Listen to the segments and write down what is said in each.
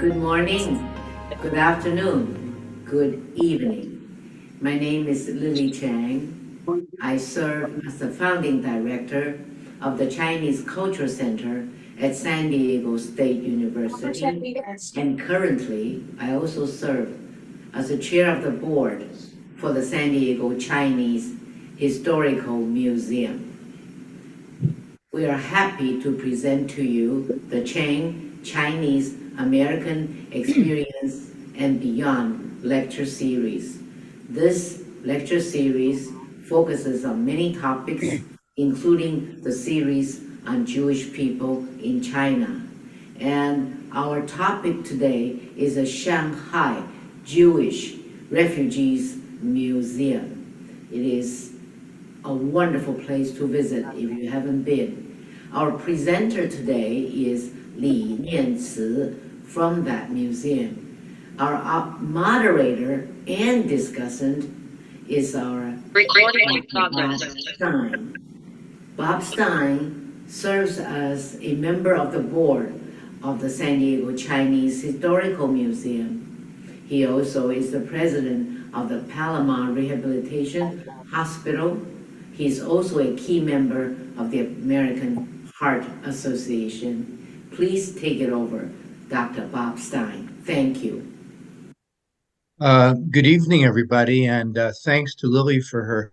Good morning, good afternoon, good evening. My name is Lily Chang. I serve as the founding director of the Chinese Culture Center at San Diego State University, and currently I also serve as the chair of the board for the San Diego Chinese Historical Museum. We are happy to present to you the Chang Chinese American Experience and Beyond lecture series. This lecture series focuses on many topics, including the series on Jewish people in China. And our topic today is a Shanghai Jewish Refugees Museum. It is a wonderful place to visit if you haven't been. Our presenter today is Li Nianci from that museum. Our moderator and discussant is our Recording in Bob progress. Stein. Bob Stein serves as a member of the board of the San Diego Chinese Historical Museum. He also is the president of the Palomar Rehabilitation Hospital. He's also a key member of the American Heart Association. Please take it over, Dr. Bob Stein. Thank you. Good evening, everybody, and thanks to Lily for her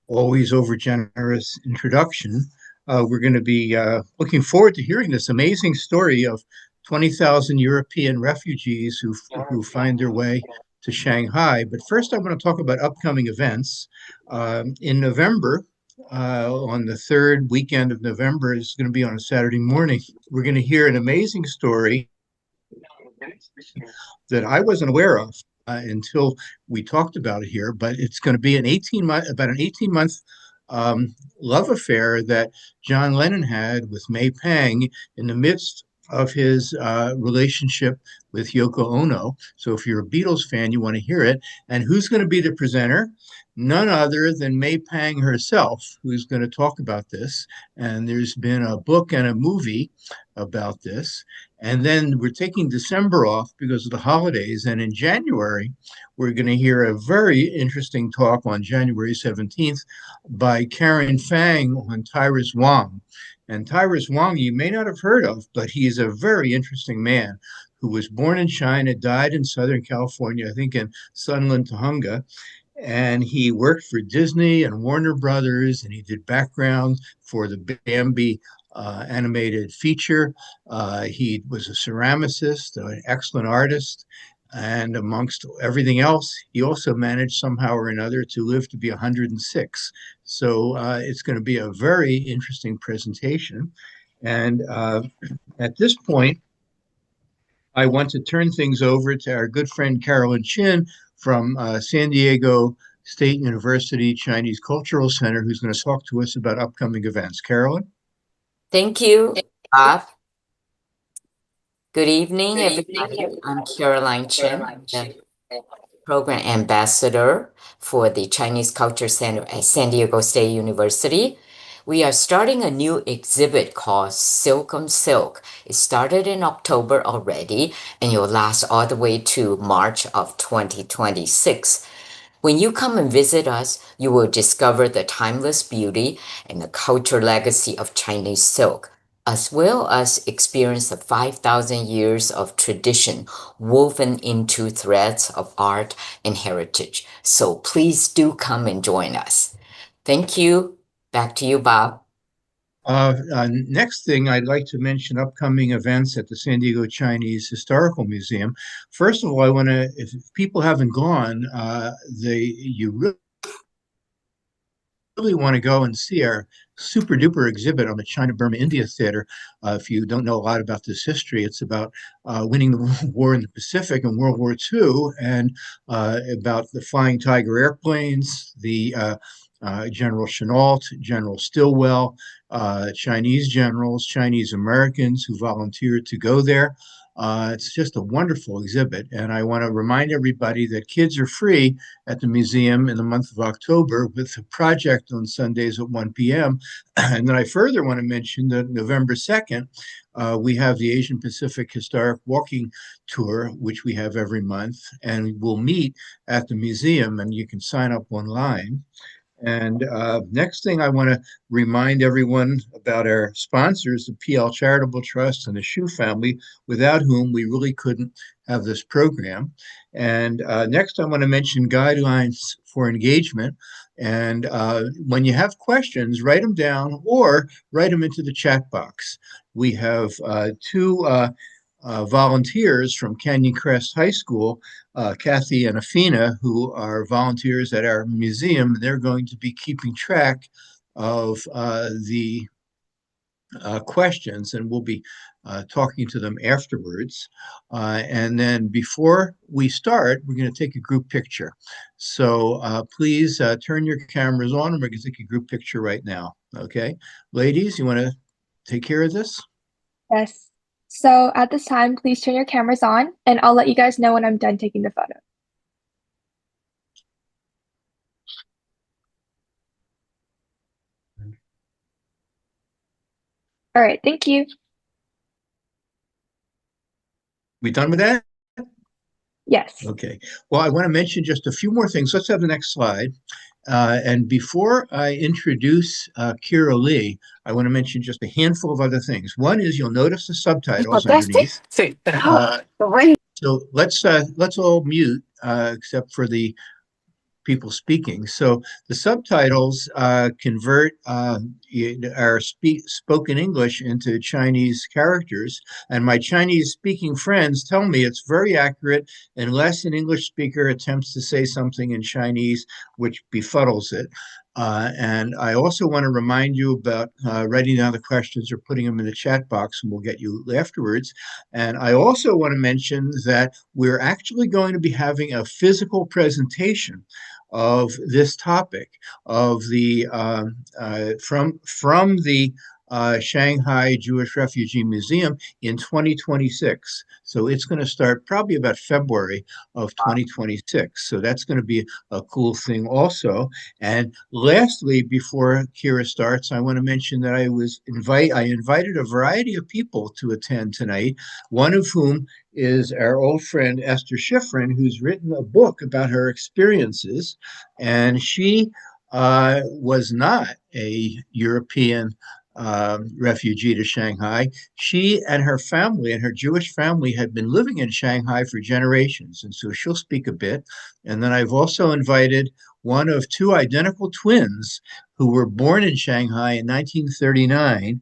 always over-generous introduction. We're going to be looking forward to hearing this amazing story of 20,000 European refugees who find their way to Shanghai. But first, I want to talk about upcoming events. In November, on the third weekend of November, it's going to be on a Saturday morning. We're going to hear an amazing story that I wasn't aware of until we talked about it here. But it's going to be an 18-month love affair that John Lennon had with May Pang in the midst of his relationship with Yoko Ono. So if you're a Beatles fan, you want to hear it. And who's going to be the presenter? None other than May Pang herself, who's going to talk about this. And there's been a book and a movie about this. And then we're taking December off because of the holidays. And in January, we're going to hear a very interesting talk on January 17th by Karen Fang on Tyrus Wang. And Tyrus Wang, you may not have heard of, but he's a very interesting man who was born in China, died in Southern California, I think in Sunland, Tahunga. And he worked for Disney and Warner Brothers, and he did background for the Bambi animated feature. He was a ceramicist, an excellent artist, and amongst everything else, he also managed somehow or another to live to be 106. So it's going to be a very interesting presentation. And at this point, I want to turn things over to our good friend Carolyn Chin from San Diego State University Chinese Cultural Center, who's going to talk to us about upcoming events. Carolyn? Thank you, Bob. Good evening, everybody. I'm Caroline Chen, the program ambassador for the Chinese Culture Center at San Diego State University. We are starting a new exhibit called Silk on Silk. It started in October already, and it will last all the way to March of 2026. When you come and visit us, you will discover the timeless beauty and the cultural legacy of Chinese silk, as well as experience the 5,000 years of tradition woven into threads of art and heritage. So please do come and join us. Thank you. Back to you, Bob. Next thing, I'd like to mention upcoming events at the San Diego Chinese Historical Museum. First of all, I want to, if people haven't gone, you really want to go and see our super duper exhibit on the China Burma India theater. If you don't know a lot about this history, it's about winning the war in the Pacific in World War II, and about the Flying Tiger airplanes, the General Chennault, General Stilwell, Chinese generals, Chinese Americans who volunteered to go there. It's just a wonderful exhibit. And I want to remind everybody that kids are free at the museum in the month of October with a project on Sundays at 1 p.m. And then I further want to mention that November 2nd, we have the Asian Pacific Historic Walking Tour, which we have every month, and we'll meet at the museum, and you can sign up online. And next thing I want to remind everyone about our sponsors, the PL Charitable Trust and the Shu family, without whom we really couldn't have this program. And next, I want to mention guidelines for engagement. And when you have questions, write them down or write them into the chat box. We have two volunteers from Canyon Crest High School, Kathy and Afina, who are volunteers at our museum. They're going to be keeping track of the questions, and we'll be talking to them afterwards. And then before we start, we're going to take a group picture. So please turn your cameras on, and we're going to take a group picture right now. Okay, ladies, you want to take care of this? Yes. So at this time, please turn your cameras on, and I'll let you guys know when I'm done taking the photo. All right, thank you. We done with that? Yes. Okay. Well, I want to mention just a few more things. Let's have the next slide. And before I introduce Kira Lee, I want to mention just a handful of other things. One is you'll notice the subtitles underneath. So let's all mute except for the people speaking. So the subtitles convert our spoken English into Chinese characters. And my Chinese speaking friends tell me it's very accurate unless an English speaker attempts to say something in Chinese, which befuddles it. And I also want to remind you about writing down the questions or putting them in the chat box, and we'll get you afterwards. And I also want to mention that we're actually going to be having a physical presentation of this topic of the from the Shanghai Jewish Refugee Museum in 2026. So it's going to start probably about February of 2026. So that's going to be a cool thing also. And lastly, before Kira starts, I want to mention that I invited a variety of people to attend tonight, one of whom is our old friend Esther Schifrin, who's written a book about her experiences. And she was not a European refugee to Shanghai. She and her family and her Jewish family had been living in Shanghai for generations. And so she'll speak a bit. And then I've also invited one of two identical twins who were born in Shanghai in 1939,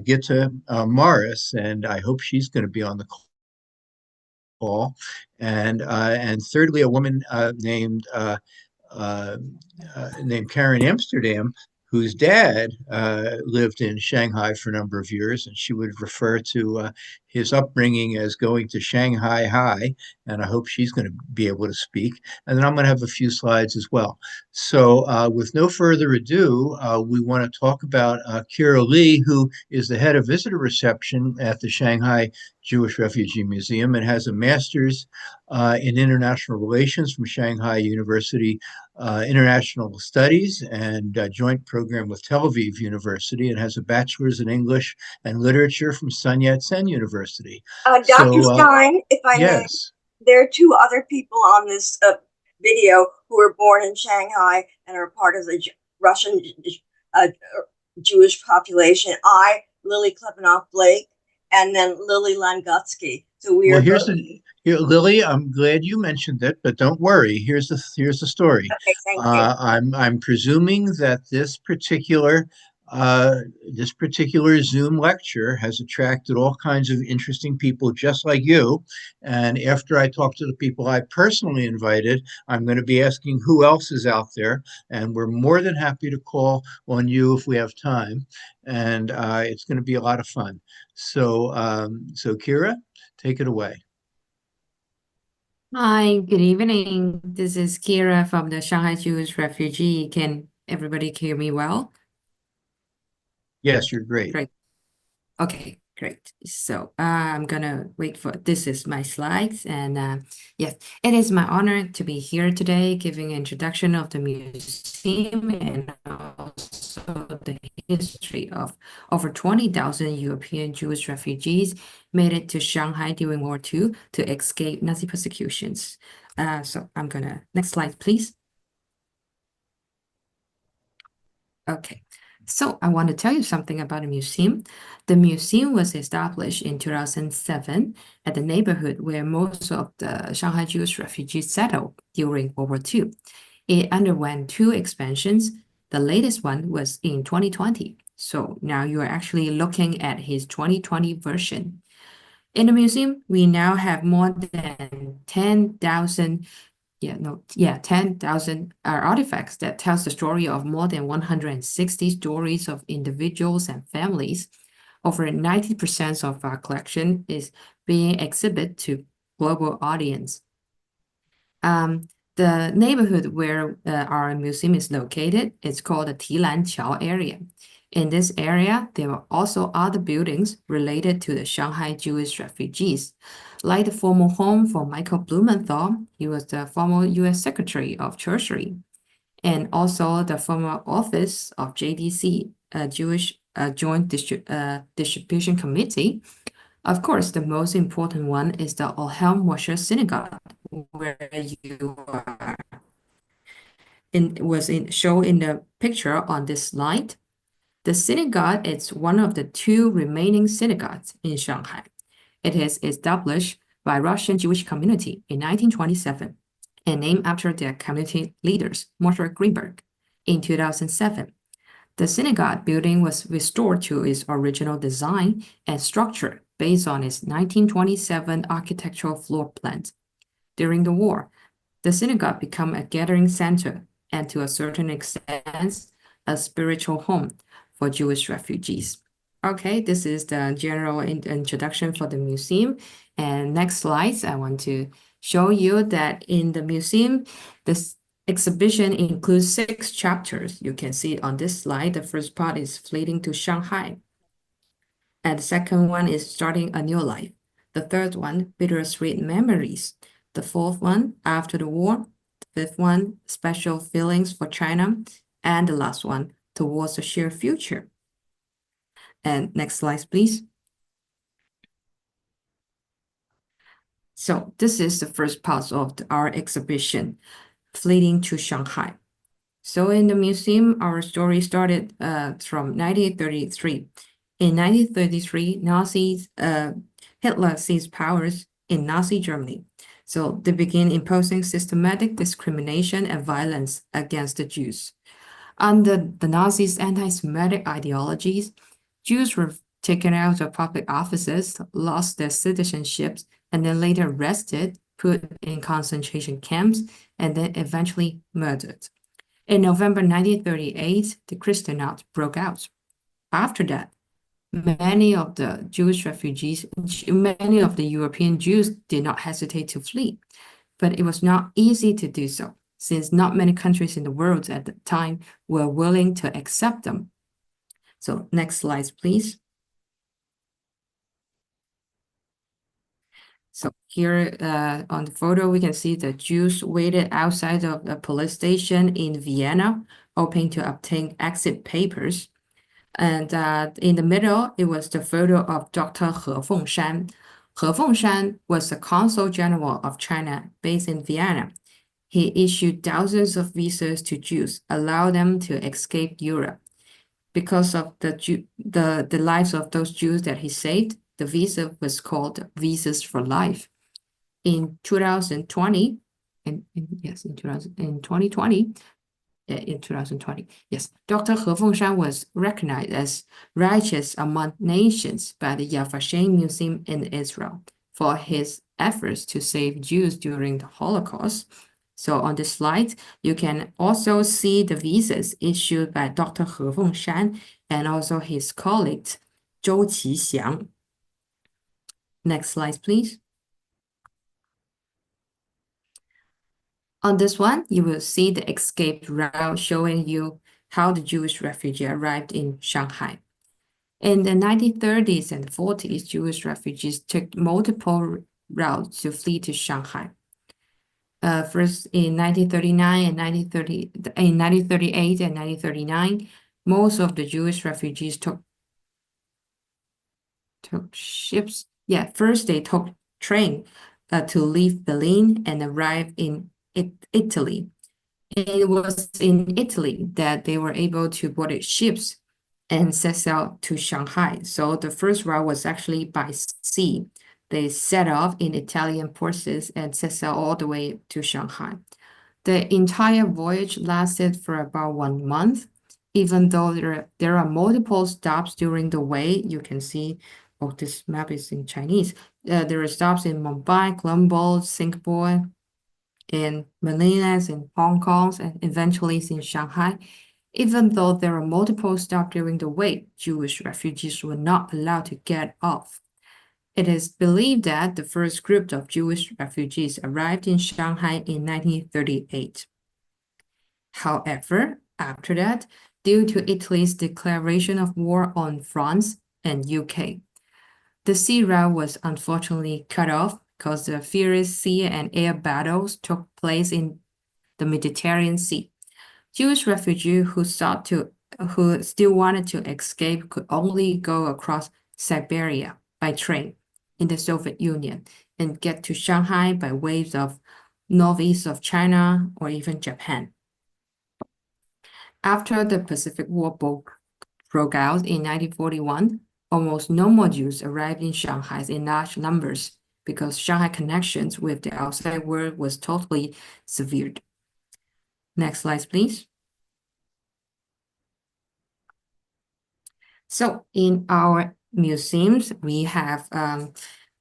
Gitta Morris, and I hope she's going to be on the call. And thirdly, a woman named Karen Amsterdam, whose dad lived in Shanghai for a number of years, and she would refer to his upbringing as going to Shanghai High, and I hope she's going to be able to speak. And then I'm going to have a few slides as well. So with no further ado, we want to talk about Kira Lee, who is the head of visitor reception at the Shanghai Jewish Refugee Museum and has a master's in international relations from Shanghai University International Studies and a joint program with Tel Aviv University, and has a bachelor's in English and literature from Sun Yat-sen University. Dr. Stein, if I may, there are two other people on this video who were born in Shanghai and are part of the Russian Jewish population. Lily Klebanoff-Blake, and then Lily Langutsky. So we are Lily, I'm glad you mentioned it, but don't worry. Here's the story. Okay, thank you. I'm presuming that this particular Zoom lecture has attracted all kinds of interesting people just like you. And after I talk to the people I personally invited, I'm going to be asking who else is out there. And we're more than happy to call on you if we have time. And it's going to be a lot of fun. So Kira, take it away. Hi, good evening. This is Kira from the Shanghai Jewish Refugee. Can everybody hear me well? Yes, you're great. Great. Okay, great. So I'm gonna wait for this is my slides, and yes, it is my honor to be here today giving an introduction of the museum and also also the history of over 20,000 European Jewish refugees made it to Shanghai during World War II to escape Nazi persecutions. So I'm gonna, next slide, please. Okay, so I want to tell you something about the museum. The museum was established in 2007 at the neighborhood where most of the Shanghai Jewish refugees settled during World War II. It underwent 2 expansions. The latest one was in 2020. So now you are actually looking at his 2020 version. In the museum, we now have more than 10,000 10,000 artifacts that tells the story of more than 160 stories of individuals and families. Over 90% of our collection is being exhibited to global audience. The neighborhood where our museum is located is called the Tilanqiao area. In this area, there are also other buildings related to the Shanghai Jewish refugees, like the former home for Michael Blumenthal. He was the former U.S. Secretary of Treasury, and also the former office of JDC, Jewish Joint Distribution Committee. Of course, the most important one is the Olhelm Moshe Synagogue, where you are shown in the picture on this slide. The synagogue is one of the 2 remaining synagogues in Shanghai. It is established by Russian Jewish community in 1927 and named after their community leaders, Moshe Greenberg, in 2007. The synagogue building was restored to its original design and structure based on its 1927 architectural floor plans. During the war, the synagogue became a gathering center and, to a certain extent, a spiritual home for Jewish refugees. Okay, this is the general introduction for the museum. And next slides, I want to show you that in the museum, this exhibition includes 6 chapters. You can see on this slide, the first part is Fleeing to Shanghai. And the second one is Starting a New Life. The third one, Bittersweet Memories. The fourth one, After the War. The fifth one, Special Feelings for China. And the last one, Towards a Shared Future. And next slide, please. So this is the first part of our exhibition, Fleeing to Shanghai. So in the museum, our story started from 1933. In 1933, Hitler seized powers in Nazi Germany. So they began imposing systematic discrimination and violence against the Jews. Under the Nazis' anti-Semitic ideologies, Jews were taken out of public offices, lost their citizenships, and then later arrested, put in concentration camps, and then eventually murdered. In November 1938, the Kristallnacht broke out. After that, many of the European Jews did not hesitate to flee, but it was not easy to do so, since not many countries in the world at the time were willing to accept them. So next slide, please. So here on the photo, we can see the Jews waited outside of the police station in Vienna, hoping to obtain exit papers. And in the middle, it was the photo of Dr. He Fengshan. He Fengshan was the Consul General of China based in Vienna. He issued thousands of visas to Jews, allowed them to escape Europe. Because of the lives of those Jews that he saved, the visa was called Visas for Life. In 2020, in 2020, yes, Dr. He Fengshan was recognized as righteous among nations by the Yad Vashem Museum in Israel for his efforts to save Jews during the Holocaust. So on this slide, you can also see the visas issued by Dr. He Fengshan and also his colleague, Zhou Qixiang. Next slide, please. On this one, you will see the escape route showing you how the Jewish refugee arrived in Shanghai. In the 1930s and 40s, Jewish refugees took multiple routes to flee to Shanghai. First in 1938 and 1939, most of the Jewish refugees took ships. Yeah, first they took train to leave Berlin and arrive in Italy. It was in Italy that they were able to board ships and set sail to Shanghai. So the first route was actually by sea. They set off in Italian ports and set sail all the way to Shanghai. The entire voyage lasted for about 1 month. Even though there are multiple stops during the way, you can see, oh, this map is in Chinese. There are stops in Mumbai, Colombo, Singapore, in Manila, in Hong Kong, and eventually in Shanghai. Even though there are multiple stops during the way, Jewish refugees were not allowed to get off. It is believed that the first group of Jewish refugees arrived in Shanghai in 1938. However, after that, due to Italy's declaration of war on France and UK, the sea route was unfortunately cut off because the furious sea and air battles took place in the Mediterranean Sea. Jewish refugees who still wanted to escape could only go across Siberia by train in the Soviet Union and get to Shanghai by waves of northeast of China or even Japan. After the Pacific War broke out in 1941, almost no more Jews arrived in Shanghai in large numbers because Shanghai connections with the outside world was totally severed. Next slide, please. So in our museums, we have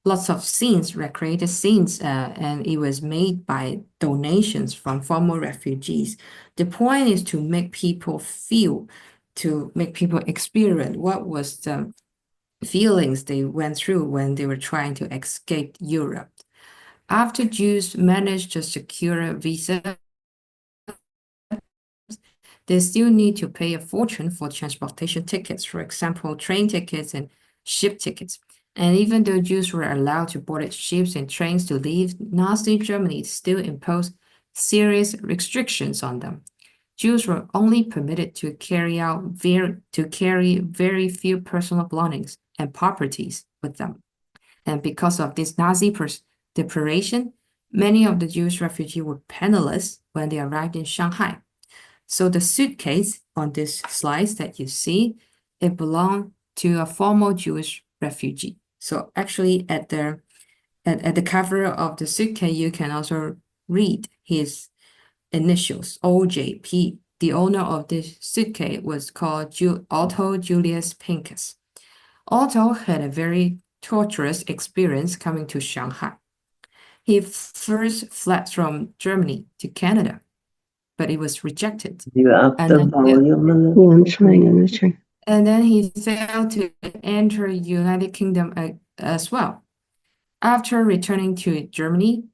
lots of scenes, recreated scenes, and it was made by donations from former refugees. The point is to make people feel, to make people experience what was the feelings they went through when they were trying to escape Europe. After Jews managed to secure a visa, they still need to pay a fortune for transportation tickets, for example, train tickets and ship tickets. And even though Jews were allowed to board ships and trains to leave, Nazi Germany still imposed serious restrictions on them. Jews were only permitted to carry very few personal belongings and properties with them. And because of this Nazi deprivation, many of the Jewish refugees were penniless when they arrived in Shanghai. So the suitcase on this slide that you see, it belonged to a former Jewish refugee. So actually at the cover of the suitcase, you can also read his initials, OJP. The owner of this suitcase was called Otto Julius Pincus. Otto had a very torturous experience coming to Shanghai. He first fled from Germany to Canada, but it was rejected. You up And the then- volume a little? I'm trying. And then he failed to enter United Kingdom as well. After returning to Germany,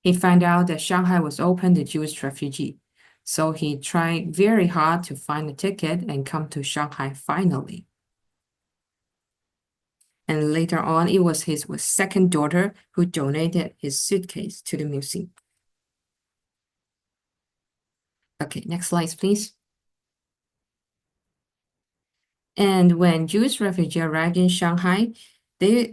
he found out that Shanghai was open to Jewish refugee. So he tried very hard to find a ticket and come to Shanghai finally. And later on, it was his second daughter who donated his suitcase to the museum. Okay, next slide, please. And when Jewish refugees arrived in Shanghai,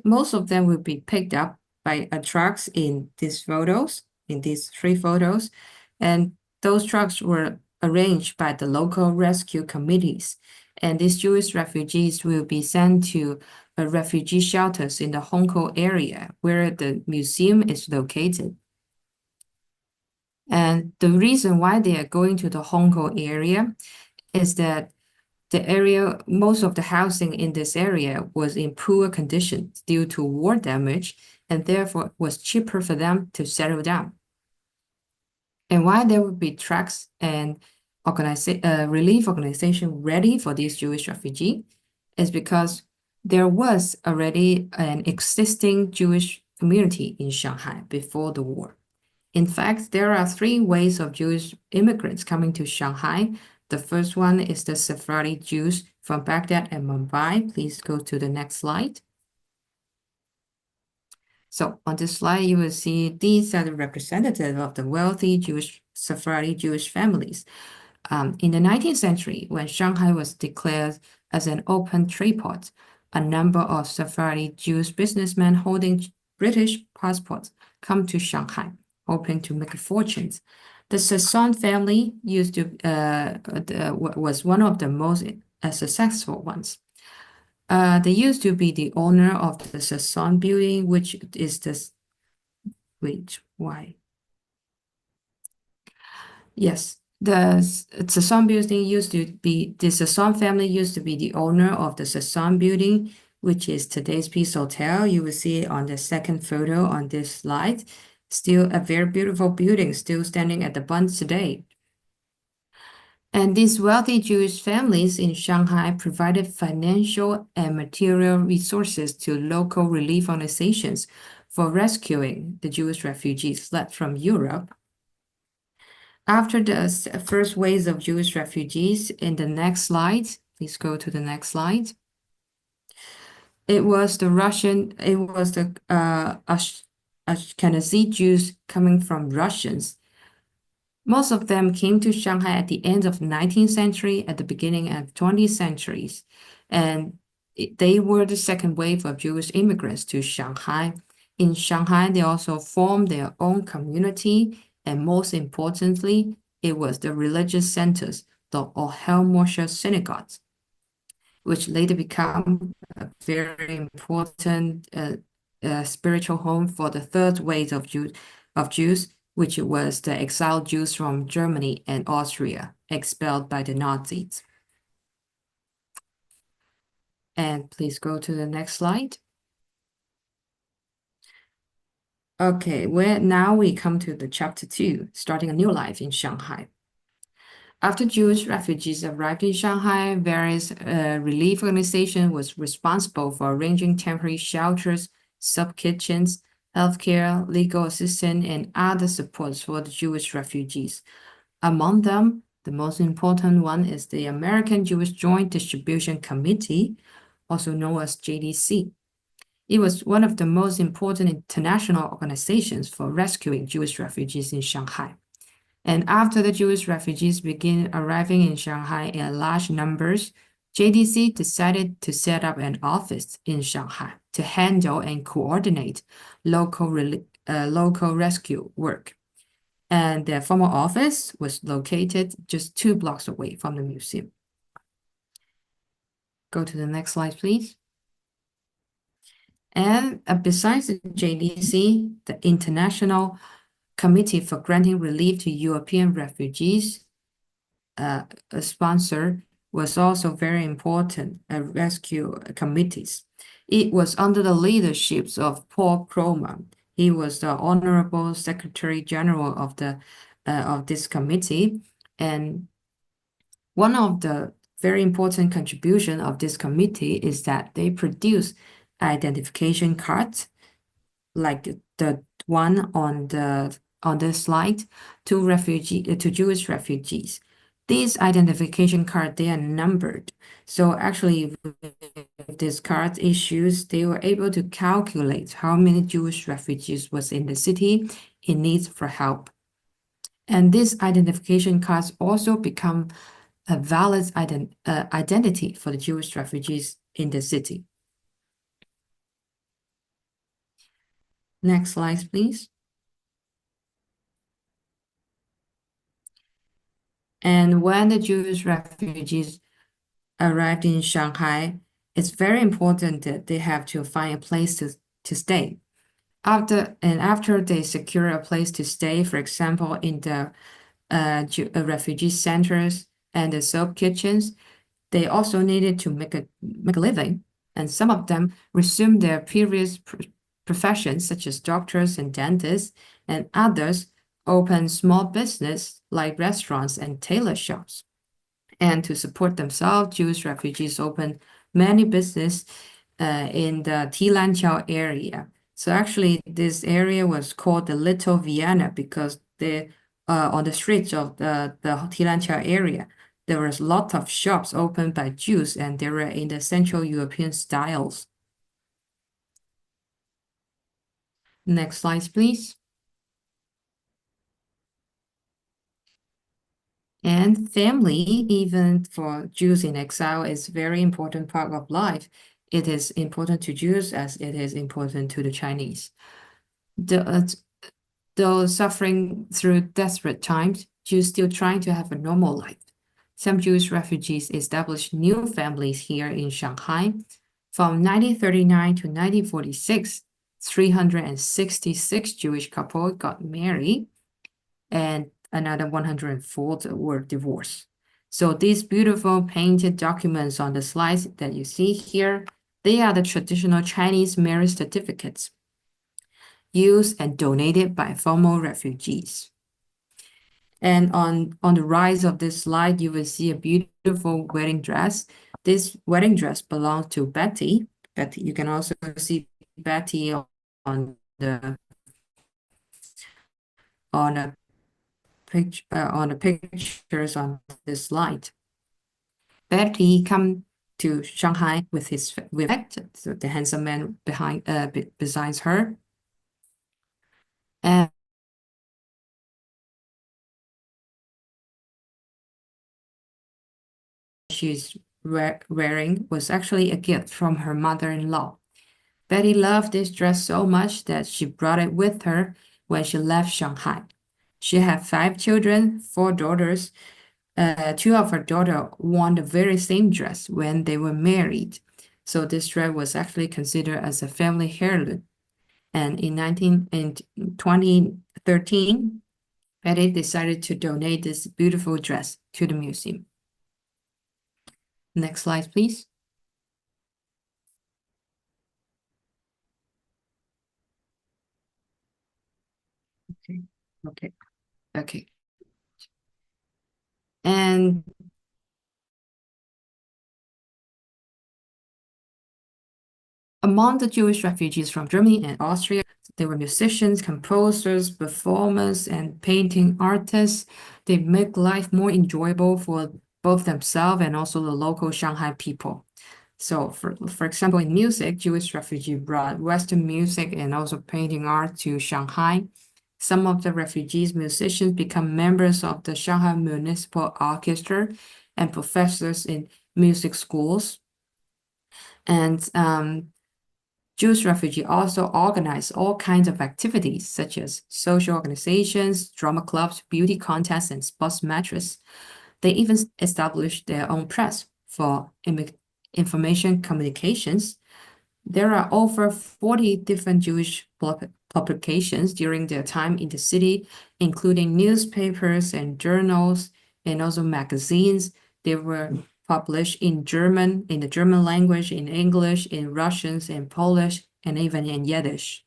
most of them would be picked up by trucks in these 3 photos. And those trucks were arranged by the local rescue committees. And these Jewish refugees will be sent to refugee shelters in the Hong Kong area where the museum is located. And the reason why they are going to the Hong Kong area is that most of the housing in this area was in poor condition due to war damage, and therefore it was cheaper for them to settle down. And why there would be trucks and relief organization ready for these Jewish refugees is because there was already an existing Jewish community in Shanghai before the war. In fact, there are 3 waves of Jewish immigrants coming to Shanghai. The first one is the Sephardi Jews from Baghdad and Mumbai. Please go to the next slide. So on this slide, you will see these are the representatives of the wealthy Sephardi Jewish families. In the 19th century, when Shanghai was declared as an open trade port, a number of Sephardi Jewish businessmen holding British passports come to Shanghai, hoping to make a fortune. The Sasson family was one of the most successful ones. They used to be the owner of the Sasson building, which is why? Yes, the Sasson building the Sasson family used to be the owner of the Sasson building, which is today's Peace Hotel. You will see it on the second photo on this slide. Still a very beautiful building, still standing at the Bund today. And these wealthy Jewish families in Shanghai provided financial and material resources to local relief organizations for rescuing the Jewish refugees fled from Europe. After the first waves of Jewish refugees, in the next slide, please go to the next slide. It was the Ashkenazi Jews coming from Russians. Most of them came to Shanghai at the end of the 19th century, at the beginning of 20th centuries, and they were the second wave of Jewish immigrants to Shanghai. In Shanghai, they also formed their own community, and most importantly, it was the religious centers, the Ohel Moshe synagogues, which later become a very important spiritual home for the third wave of Jews, which was the exiled Jews from Germany and Austria, expelled by the Nazis. And please go to the next slide. Okay, now we come to the chapter 2, starting a new life in Shanghai. After Jewish refugees arrived in Shanghai, various relief organizations was responsible for arranging temporary shelters, sub-kitchens, healthcare, legal assistance, and other supports for the Jewish refugees. Among them, the most important one is the American Jewish Joint Distribution Committee, also known as JDC. It was one of the most important international organizations for rescuing Jewish refugees in Shanghai. And after the Jewish refugees began arriving in Shanghai in large numbers, JDC decided to set up an office in Shanghai to handle and coordinate local rescue work. And their former office was located just 2 blocks away from the museum. Go to the next slide, please. And besides the JDC, the International Committee for Granting Relief to European Refugees, a sponsor, was also very important rescue committees. It was under the leadership of Paul Krugman. He was the Honorable Secretary General of this committee, and one of the very important contribution of this committee is that they produce identification cards, like the one on this slide, to Jewish refugees. These identification cards, they are numbered. So actually, with these card issues, they were able to calculate how many Jewish refugees was in the city in need for help. And these identification cards also become a valid identity for the Jewish refugees in the city. Next slide, please. And when the Jewish refugees arrived in Shanghai, it's very important that they have to find a place to stay. After they secure a place to stay, for example, in the refugee centers and the soup kitchens, they also needed to make a living, and some of them resumed their previous professions, such as doctors and dentists, and others opened small business like restaurants and tailor shops. And to support themselves, Jewish refugees opened many businesses in the Tilanqiao area. So actually, this area was called the Little Vienna because on the streets of the Tilanqiao area, there was a lot of shops opened by Jews, and they were in the Central European styles. Next slide, please. And family, even for Jews in exile, is a very important part of life. It is important to Jews as it is important to the Chinese. Though suffering through desperate times, Jews still trying to have a normal life. Some Jewish refugees established new families here in Shanghai. From 1939 to 1946, 366 Jewish couples got married, and another 104 were divorced. So these beautiful painted documents on the slides that you see here, they are the traditional Chinese marriage certificates used and donated by former refugees. And on the right of this slide, you will see a beautiful wedding dress. This wedding dress belongs to Betty. Betty, you can also see Betty on the pictures on this slide. Betty come to Shanghai with the handsome man beside her. And she's wearing was actually a gift from her mother-in-law. Betty loved this dress so much that she brought it with her when she left Shanghai. She had 5 children, 4 daughters. 2 of her daughters wore the very same dress when they were married. So this dress was actually considered as a family heirloom. And in 2013, Betty decided to donate this beautiful dress to the museum. Next slide, please. Okay. And among the Jewish refugees from Germany and Austria, there were musicians, composers, performers, and painting artists. They make life more enjoyable for both themselves and also the local Shanghai people. So for example, in music, Jewish refugees brought Western music and also painting art to Shanghai. Some of the refugees musicians become members of the Shanghai Municipal Orchestra and professors in music schools. And Jewish refugees also organize all kinds of activities such as social organizations, drama clubs, beauty contests, and sports matches. They even established their own press for information communications. There are over 40 different Jewish publications during their time in the city, including newspapers and journals, and also magazines. They were published in German, in the German language, in English, in Russian, in Polish, and even in Yiddish.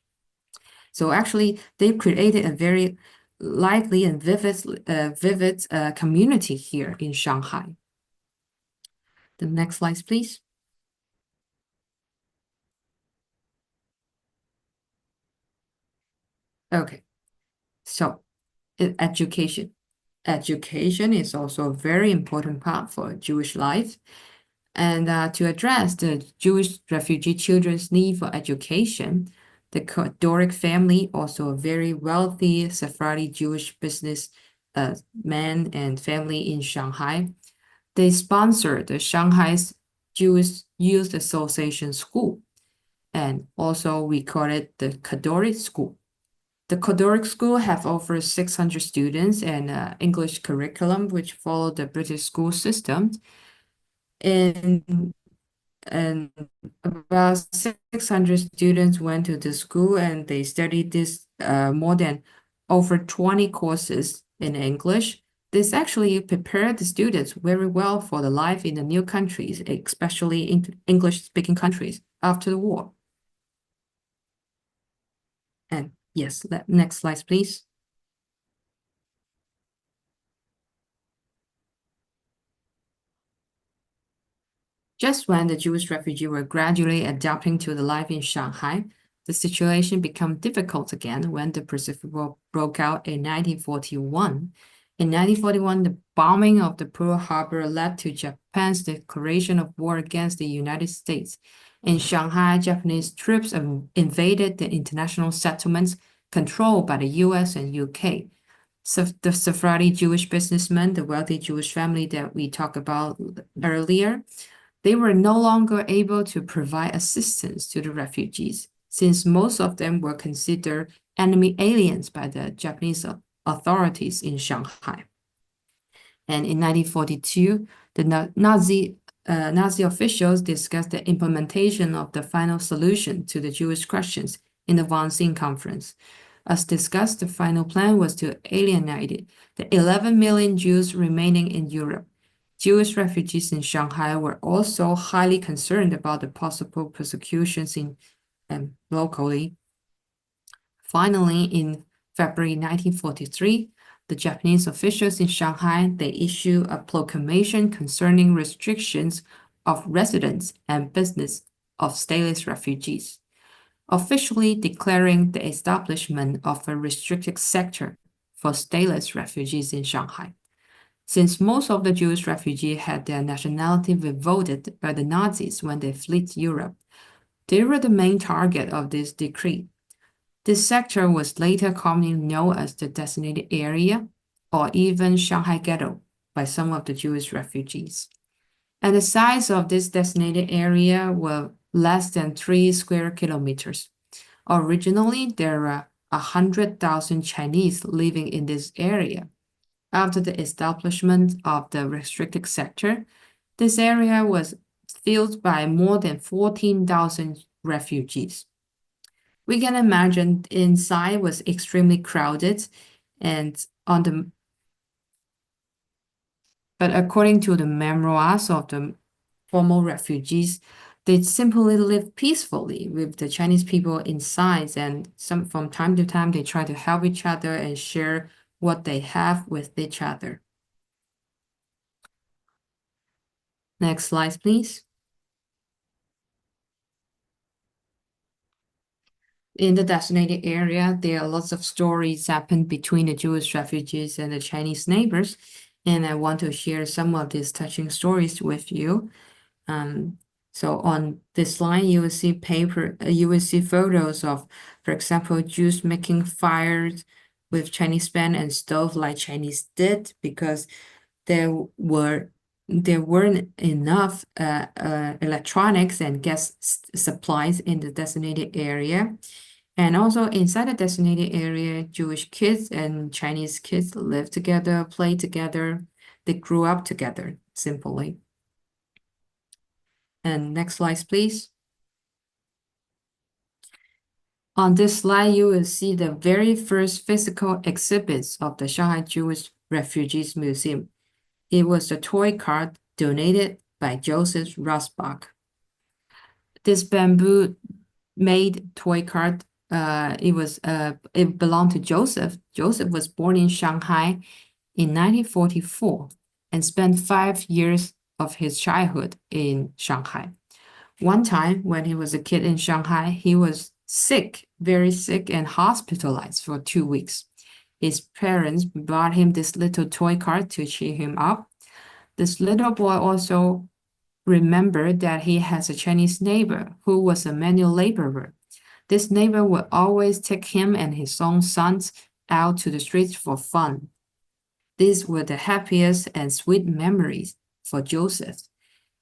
So actually, they created a very lively and vivid community here in Shanghai. The next slide, please. Okay, so education. Education is also a very important part for Jewish life. And to address the Jewish refugee children's need for education, the Doric family, also a very wealthy Sephardi Jewish business man and family in Shanghai, they sponsored the Shanghai's Jewish Youth Association School. And also we call it the Kadoric School. The Kadoric School have over 600 students and English curriculum, which follow the British school system. And about 600 students went to the school and they studied this more than over 20 courses in English. This actually prepared the students very well for the life in the new countries, especially in English-speaking countries after the war. And yes, next slide, please. Just when the Jewish refugees were gradually adapting to the life in Shanghai, the situation became difficult again when the Pacific War broke out in 1941. In 1941, the bombing of the Pearl Harbor led to Japan's declaration of war against the United States. In Shanghai, Japanese troops invaded the international settlements controlled by the US and UK. So the Sephardi Jewish businessmen, the wealthy Jewish family that we talked about earlier, they were no longer able to provide assistance to the refugees, since most of them were considered enemy aliens by the Japanese authorities in Shanghai. And in 1942, the Nazi officials discussed the implementation of the final solution to the Jewish questions in the Wannsee Conference. As discussed, the final plan was to alienate the 11 million Jews remaining in Europe. Jewish refugees in Shanghai were also highly concerned about the possible persecutions locally. Finally, in February 1943, the Japanese officials in Shanghai, they issued a proclamation concerning restrictions of residence and business of stateless refugees, officially declaring the establishment of a restricted sector for stateless refugees in Shanghai. Since most of the Jewish refugees had their nationality revoked by the Nazis when they fled Europe, they were the main target of this decree. This sector was later commonly known as the designated area or even Shanghai Ghetto by some of the Jewish refugees. And the size of this designated area was less than 3 square kilometers. Originally, there were 100,000 Chinese living in this area. After the establishment of the restricted sector, this area was filled by more than 14,000 refugees. We can imagine inside was extremely crowded, but according to the memoirs of the former refugees, they simply live peacefully with the Chinese people inside, and from time to time they try to help each other and share what they have with each other. Next slide, please. In the designated area, there are lots of stories happened between the Jewish refugees and the Chinese neighbors, and I want to share some of these touching stories with you. So on this line, you will see photos of, for example, Jews making fires with Chinese pan and stove like Chinese did, because there weren't enough electronics and gas supplies in the designated area. And also inside the designated area, Jewish kids and Chinese kids live together, play together. They grew up together, simply. And next slide, please. On this slide, you will see the very first physical exhibits of the Shanghai Jewish Refugees Museum. It was the toy cart donated by Joseph Rosbach. This bamboo-made toy cart, it belonged to Joseph. Joseph was born in Shanghai in 1944 and spent 5 years of his childhood in Shanghai. One time when he was a kid in Shanghai, he was sick, very sick, and hospitalized for 2 weeks. His parents bought him this little toy cart to cheer him up. This little boy also remembered that he has a Chinese neighbor who was a manual laborer. This neighbor would always take him and his own sons out to the streets for fun. These were the happiest and sweet memories for Joseph.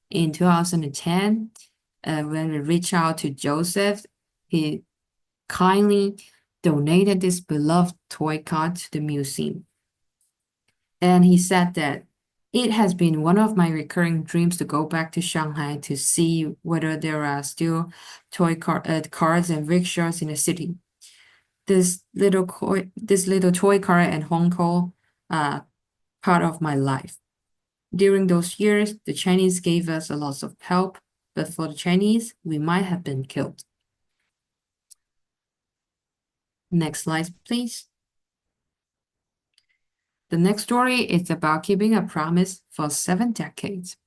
In 2010, when we reached out to Joseph, he kindly donated this beloved toy cart to the museum. And he said that it has been one of my recurring dreams to go back to Shanghai to see whether there are still cars and rickshaws in the city. This little toy car and Hong Kong are part of my life. During those years, the Chinese gave us a lot of help, but for the Chinese, we might have been killed. Next slide, please. The next story is about keeping a promise for 7 decades.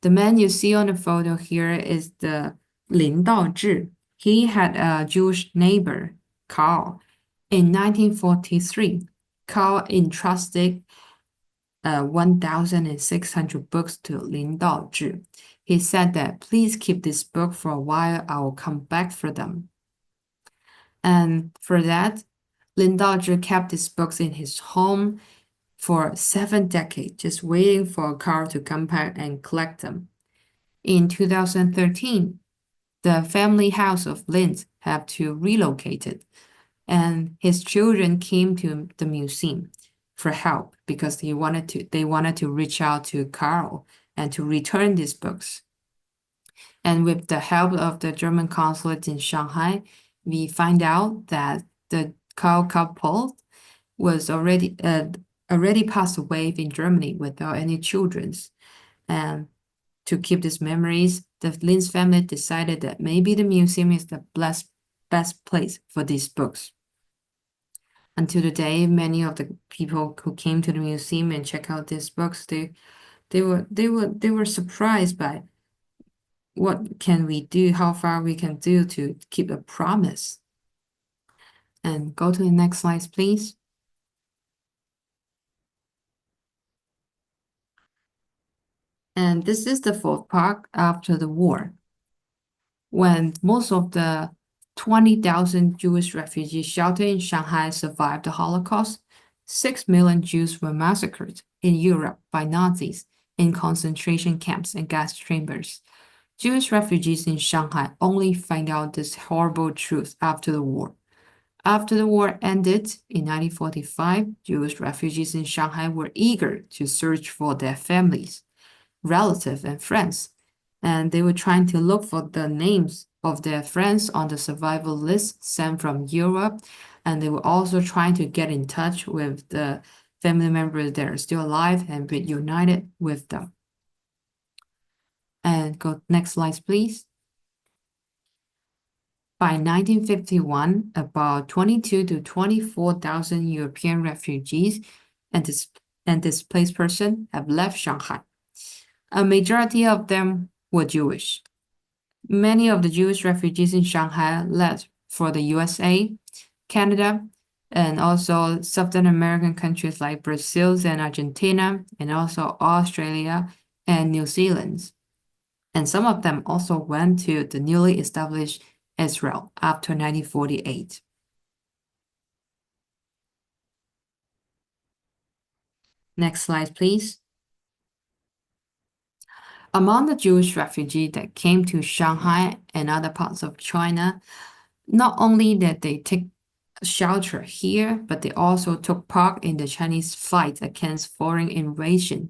The man you see on the photo here is the Lin Daozhi. He had a Jewish neighbor, Carl. In 1943, Carl entrusted 1,600 books to Lin Daozhi. He said that, please keep this book for a while, I will come back for them. And for that, Lin Daozhi kept his books in his home for 7 decades, just waiting for a car to come back and collect them. In 2013, the family house of Lin's had to relocate it, and his children came to the museum for help because they wanted to reach out to Carl and to return these books. And with the help of the German consulate in Shanghai, we find out that the Carl couple was already passed away in Germany without any children. And to keep these memories, the Lin's family decided that maybe the museum is the best place for these books. Until today, many of the people who came to the museum and check out these books, they were surprised by what can we do, how far we can do to keep a promise. And go to the next slide, please. And this is the fourth part after the war, when most of the 20,000 Jewish refugees sheltered in Shanghai survived the Holocaust. 6 million Jews were massacred in Europe by Nazis in concentration camps and gas chambers. Jewish refugees in Shanghai only find out this horrible truth after the war. After the war ended in 1945, Jewish refugees in Shanghai were eager to search for their families, relatives, and friends, and they were trying to look for the names of their friends on the survival list sent from Europe, and they were also trying to get in touch with the family members that are still alive and be united with them. And go next slide, please. By 1951, about 22 to 24,000 European refugees and displaced persons have left Shanghai. A majority of them were Jewish. Many of the Jewish refugees in Shanghai left for the USA, Canada, and also Southern American countries like Brazil and Argentina, and also Australia and New Zealand. And some of them also went to the newly established Israel after 1948. Next slide, please. Among the Jewish refugees that came to Shanghai and other parts of China, not only that they take shelter here, but they also took part in the Chinese fight against foreign invasion.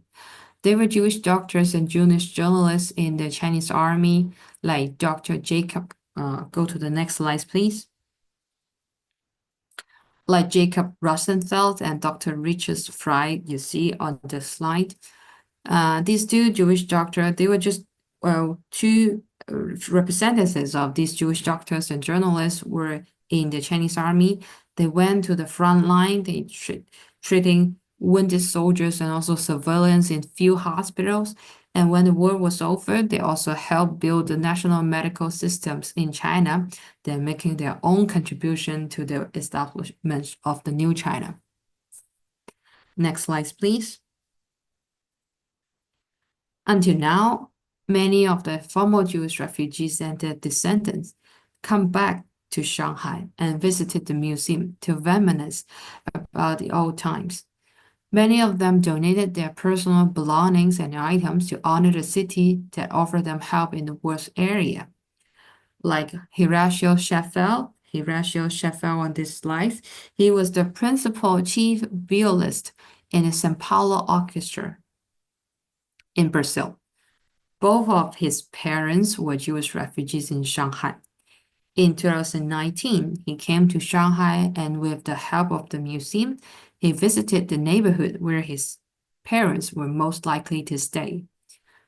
There were Jewish doctors and Jewish journalists in the Chinese army, like Dr. Jacob. Go to the next slide, please. Like Jacob Rosenfeld and Dr. Richard Fry, you see on the slide. These two Jewish doctors, they were just two representatives of these Jewish doctors and journalists were in the Chinese army. They went to the front line, they treating wounded soldiers and also civilians in few hospitals. And when the war was over, they also helped build the national medical systems in China. They're making their own contribution to the establishment of the new China. Next slide, please. Until now, many of the former Jewish refugees and their descendants come back to Shanghai and visited the museum to reminisce about the old times. Many of them donated their personal belongings and items to honor the city that offered them help in the worst area. Like Horatio Sheffield on this slide, he was the principal chief violist in the São Paulo Orchestra in Brazil. Both of his parents were Jewish refugees in Shanghai. In 2019, he came to Shanghai, and with the help of the museum, he visited the neighborhood where his parents were most likely to stay.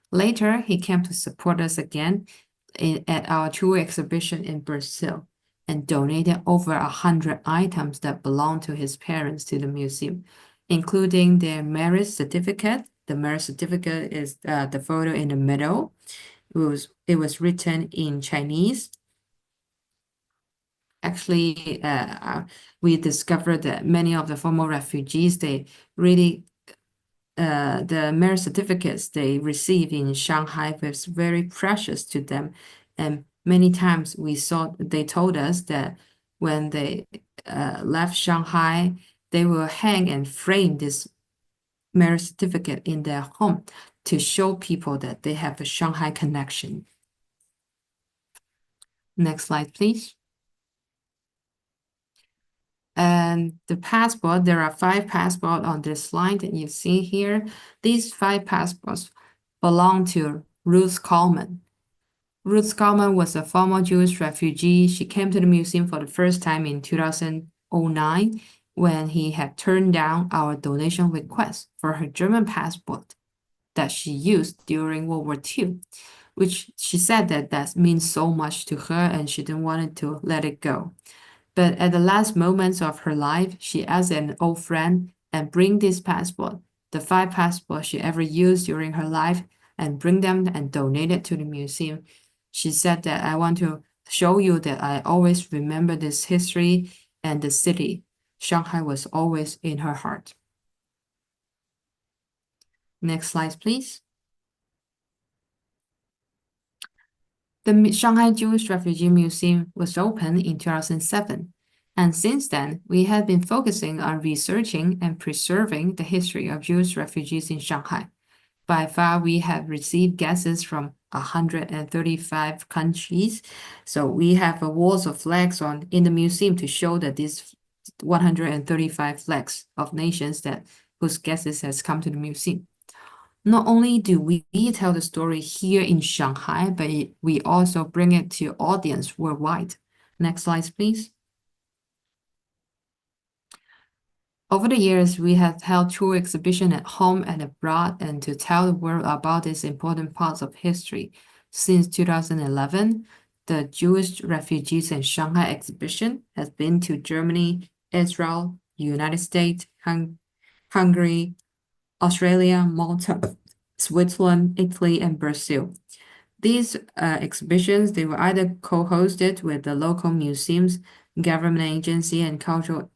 Later, he came to support us again at our tour exhibition in Brazil and donated over 100 items that belonged to his parents to the museum, including their marriage certificate. The marriage certificate is the photo in the middle. It was written in Chinese. Actually, we discovered that many of the former refugees, they really, the marriage certificates they receive in Shanghai was very precious to them. And many times they told us that when they left Shanghai, they will hang and frame this marriage certificate in their home to show people that they have a Shanghai connection. Next slide, please. And the passport, there are 5 passports on this slide that you see here. These 5 passports belong to Ruth Coleman. Ruth Coleman was a former Jewish refugee. She came to the museum for the first time in 2009 when he had turned down our donation request for her German passport that she used during World War II, which she said that means so much to her and she didn't want to let it go. But at the last moments of her life, she asked an old friend and bring this passport, the 5 passports she ever used during her life, and bring them and donate it to the museum. She said that I want to show you that I always remember this history and the city. Shanghai was always in her heart. Next slide, please. The Shanghai Jewish Refugee Museum was opened in 2007, and since then, we have been focusing on researching and preserving the history of Jewish refugees in Shanghai. By far, we have received guests from 135 countries, so we have a walls of flags in the museum to show that these 135 flags of nations whose guests has come to the museum. Not only do we tell the story here in Shanghai, but we also bring it to audience worldwide. Next slide, please. Over the years, we have held tour exhibitions at home and abroad and to tell the world about these important parts of history. Since 2011, the Jewish Refugees in Shanghai exhibition has been to Germany, Israel, United States, Hungary, Australia, Malta, Switzerland, Italy, and Brazil. These exhibitions, they were either co-hosted with the local museums, government agency, and cultural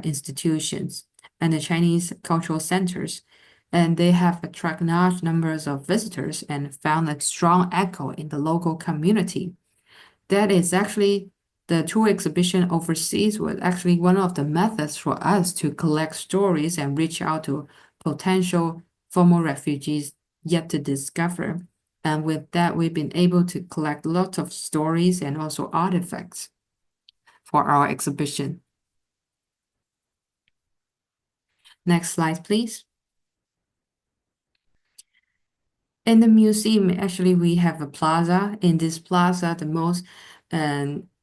institutions, and the Chinese cultural centers. And they have attracted large numbers of visitors and found a strong echo in the local community. That is actually the tour exhibition overseas was actually one of the methods for us to collect stories and reach out to potential former refugees yet to discover. And with that, we've been able to collect lots of stories and also artifacts for our exhibition. Next slide, please. In the museum, actually, we have a plaza. In this plaza, the most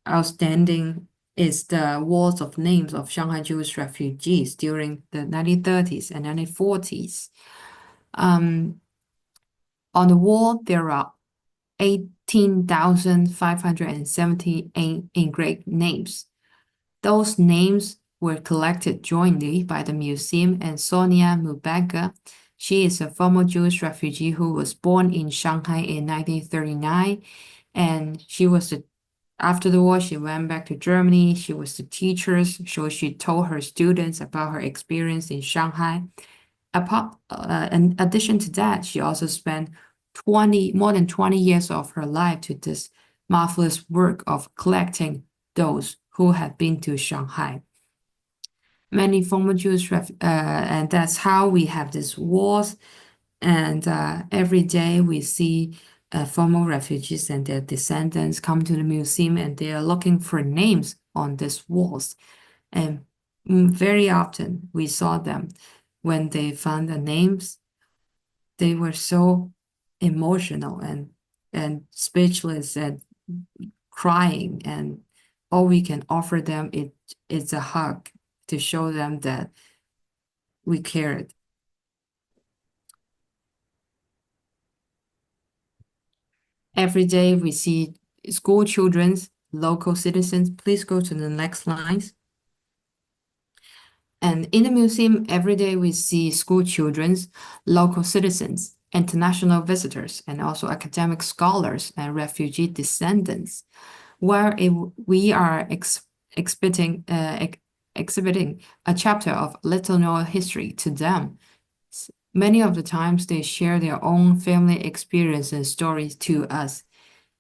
outstanding is the walls of names of Shanghai Jewish refugees during the 1930s and 1940s. On the wall, there are 18,578 engraved names. Those names were collected jointly by the museum and Sonia Mubaga. She is a former Jewish refugee who was born in Shanghai in 1939, and after the war, she went back to Germany. She was the teacher, so she told her students about her experience in Shanghai. In addition to that, she also spent more than 20 years of her life to this marvelous work of collecting those who have been to Shanghai. Many former Jewish, and that's how we have these walls. And every day we see former refugees and their descendants come to the museum and they are looking for names on these walls. And very often we saw them when they found the names, they were so emotional and speechless and crying, and all we can offer them is a hug to show them that we cared. Every day we see school children, local citizens. Please go to the next slide. And in the museum, every day we see school children, local citizens, international visitors, and also academic scholars and refugee descendants, where we are exhibiting a chapter of little-known history to them. Many of the times they share their own family experiences and stories to us.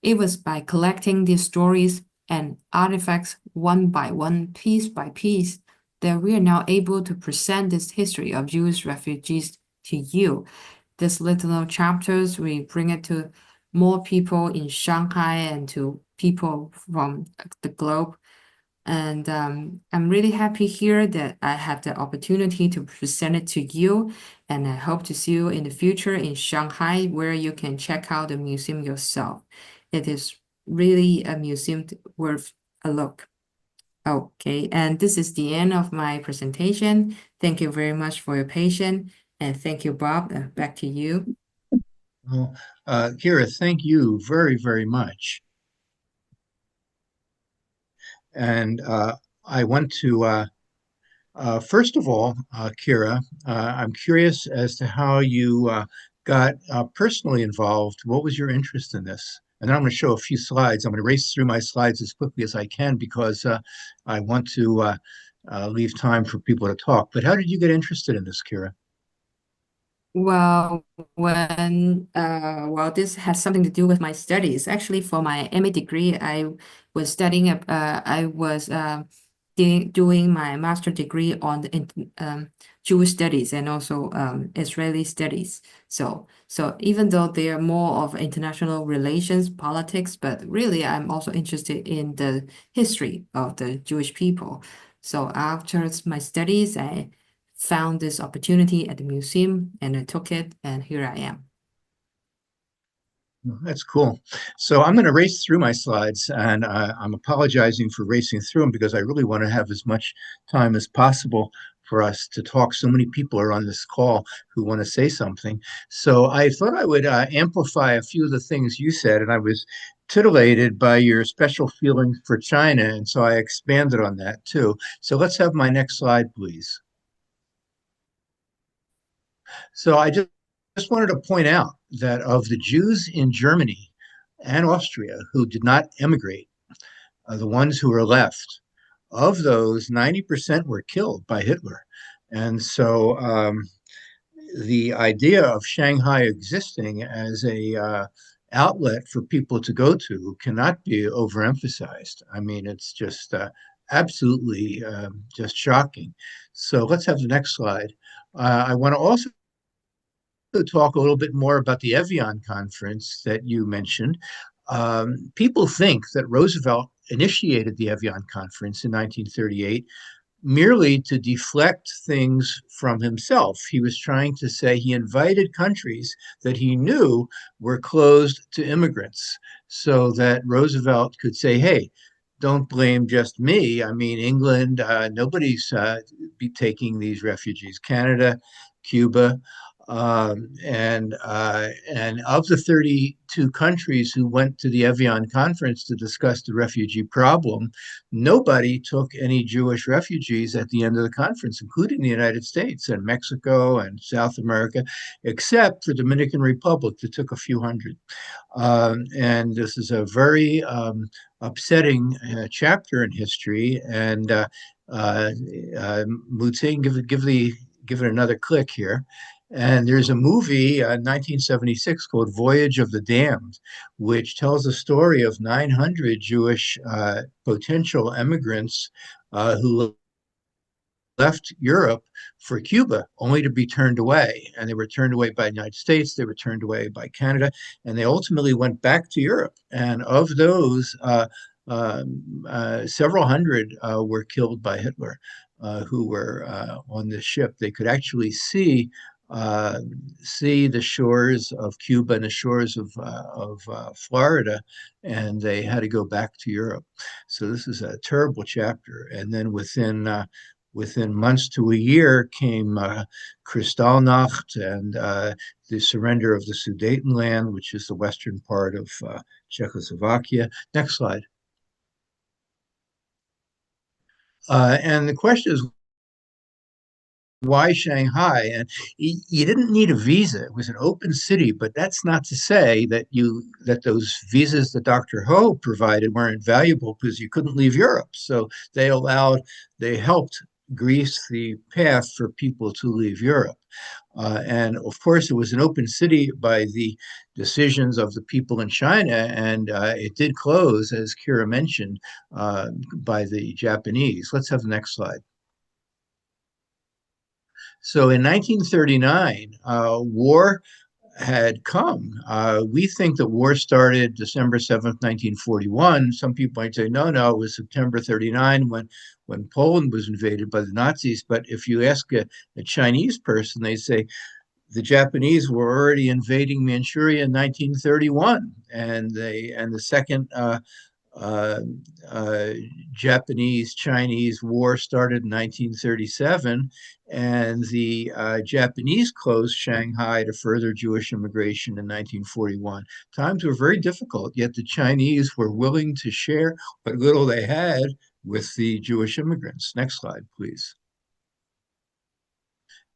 It was by collecting these stories and artifacts one by one, piece by piece, that we are now able to present this history of Jewish refugees to you. These little chapters, we bring it to more people in Shanghai and to people from the globe. And I'm really happy here that I have the opportunity to present it to you. And I hope to see you in the future in Shanghai, where you can check out the museum yourself. It is really a museum worth a look. Okay, and this is the end of my presentation. Thank you very much for your patience. And thank you, Bob. Back to you. Well, Kira, thank you very, very much. And I want to, first of all, Kira, I'm curious as to how you got personally involved. What was your interest in this? And then I'm going to show a few slides. I'm going to race through my slides as quickly as I can because I want to leave time for people to talk. But how did you get interested in this, Kira? Well, this has something to do with my studies. Actually, for my MA degree, I was studying. I was doing my master degree on the Jewish studies and also Israeli studies. So even though they are more of international relations, politics, but really I'm also interested in the history of the Jewish people. So after my studies, I found this opportunity at the museum and I took it, and here I am. That's cool. So I'm going to race through my slides, and I'm apologizing for racing through them because I really want to have as much time as possible for us to talk. So many people are on this call who want to say something. So I thought I would amplify a few of the things you said, and I was titillated by your special feelings for China, and so I expanded on that too. So let's have my next slide, please. So I just wanted to point out that of the Jews in Germany and Austria who did not emigrate, the ones who were left, of those, 90% were killed by Hitler. And so the idea of Shanghai existing as a outlet for people to go to cannot be overemphasized. I mean, it's just absolutely just shocking. So let's have the next slide. I want to also talk a little bit more about the Evian conference that you mentioned. People think that Roosevelt initiated the Evian conference in 1938 merely to deflect things from himself. He was trying to say he invited countries that he knew were closed to immigrants so that Roosevelt could say, hey, don't blame just me. I mean, England, nobody's be taking these refugees. Canada, Cuba, and of the 32 countries who went to the Evian conference to discuss the refugee problem, nobody took any Jewish refugees at the end of the conference, including the United States and Mexico and South America, except for Dominican Republic that took a few hundred. And this is a very upsetting chapter in history. And Muting, give it another click here. And there's a movie, 1976, called Voyage of the Damned, which tells the story of 900 Jewish potential immigrants who left Europe for Cuba, only to be turned away. And they were turned away by the United States, they were turned away by Canada, and they ultimately went back to Europe. And of those, several hundred were killed by Hitler, who were on this ship. They could actually see the shores of Cuba and the shores of Florida, and they had to go back to Europe. So this is a terrible chapter. And then within months to a year came Kristallnacht and the surrender of the Sudetenland, which is the western part of Czechoslovakia. Next slide. And the question is, why Shanghai? And you didn't need a visa. It was an open city, but that's not to say that those visas that Dr. Ho provided weren't valuable because you couldn't leave Europe. So they helped grease the path for people to leave Europe. And of course, it was an open city by the decisions of the people in China, and it did close, as Kira mentioned, by the Japanese. Let's have the next slide. So in 1939, war had come. We think that war started December 7th, 1941. Some people might say, no, it was September 39 when Poland was invaded by the Nazis. But if you ask a Chinese person, they say the Japanese were already invading Manchuria in 1931. And the second uh, Japanese-Chinese war started in 1937, and the Japanese closed Shanghai to further Jewish immigration in 1941. Times were very difficult, yet the Chinese were willing to share what little they had with the Jewish immigrants. Next slide, please.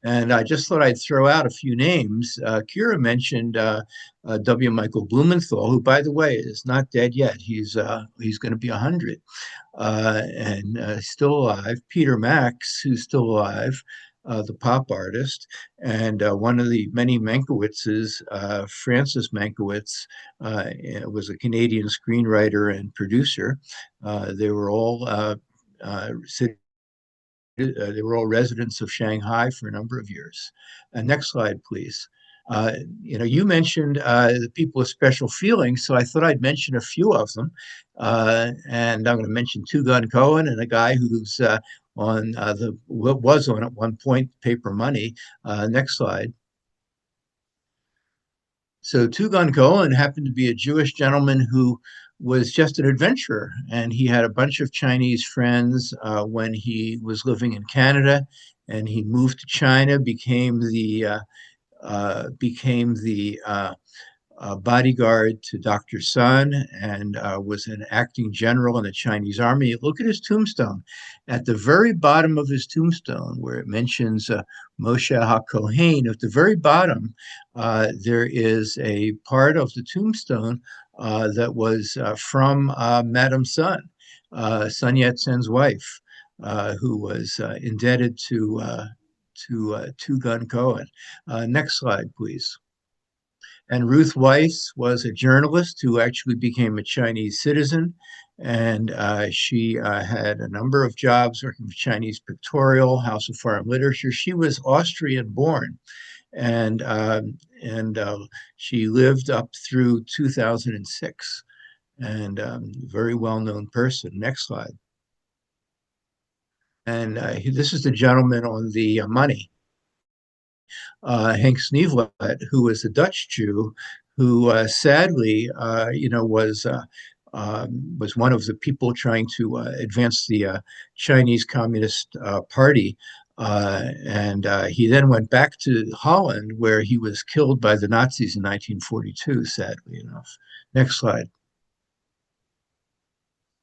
And I just thought I'd throw out a few names. Kira mentioned W. Michael Blumenthal, who, by the way, is not dead yet. He's going to be 100 and still alive. Peter Max, who's still alive, the pop artist, and one of the many Mankowitzes, Francis Mankiewicz, was a Canadian screenwriter and producer. They were all they were all residents of Shanghai for a number of years. Next slide, please. You mentioned the people with special feelings, so I thought I'd mention a few of them. And I'm going to mention Two Gun Cohen and a guy who's was on at one point Paper Money. Next slide. So Two Gun Cohen happened to be a Jewish gentleman who was just an adventurer, and he had a bunch of Chinese friends when he was living in Canada, and he moved to China, became the bodyguard to Dr. Sun, and was an acting general in the Chinese army. Look at his tombstone. At the very bottom of his tombstone, where it mentions Moshe HaKohen, at the very bottom, there is a part of the tombstone that was from Madame Sun, Sun Yat-sen's wife, who was indebted to Two Gun Cohen. Next slide, please. And Ruth Weiss was a journalist who actually became a Chinese citizen. And she had a number of jobs working for Chinese Pictorial, House of Foreign Literature. She was Austrian born. And she lived up through 2006. And very well-known person. Next slide. And this is the gentleman on the money. Henk Sneevlet, who was a Dutch Jew, who sadly, was one of the people trying to advance the Chinese Communist Party. And he then went back to Holland, where he was killed by the Nazis in 1942, sadly enough. Next slide.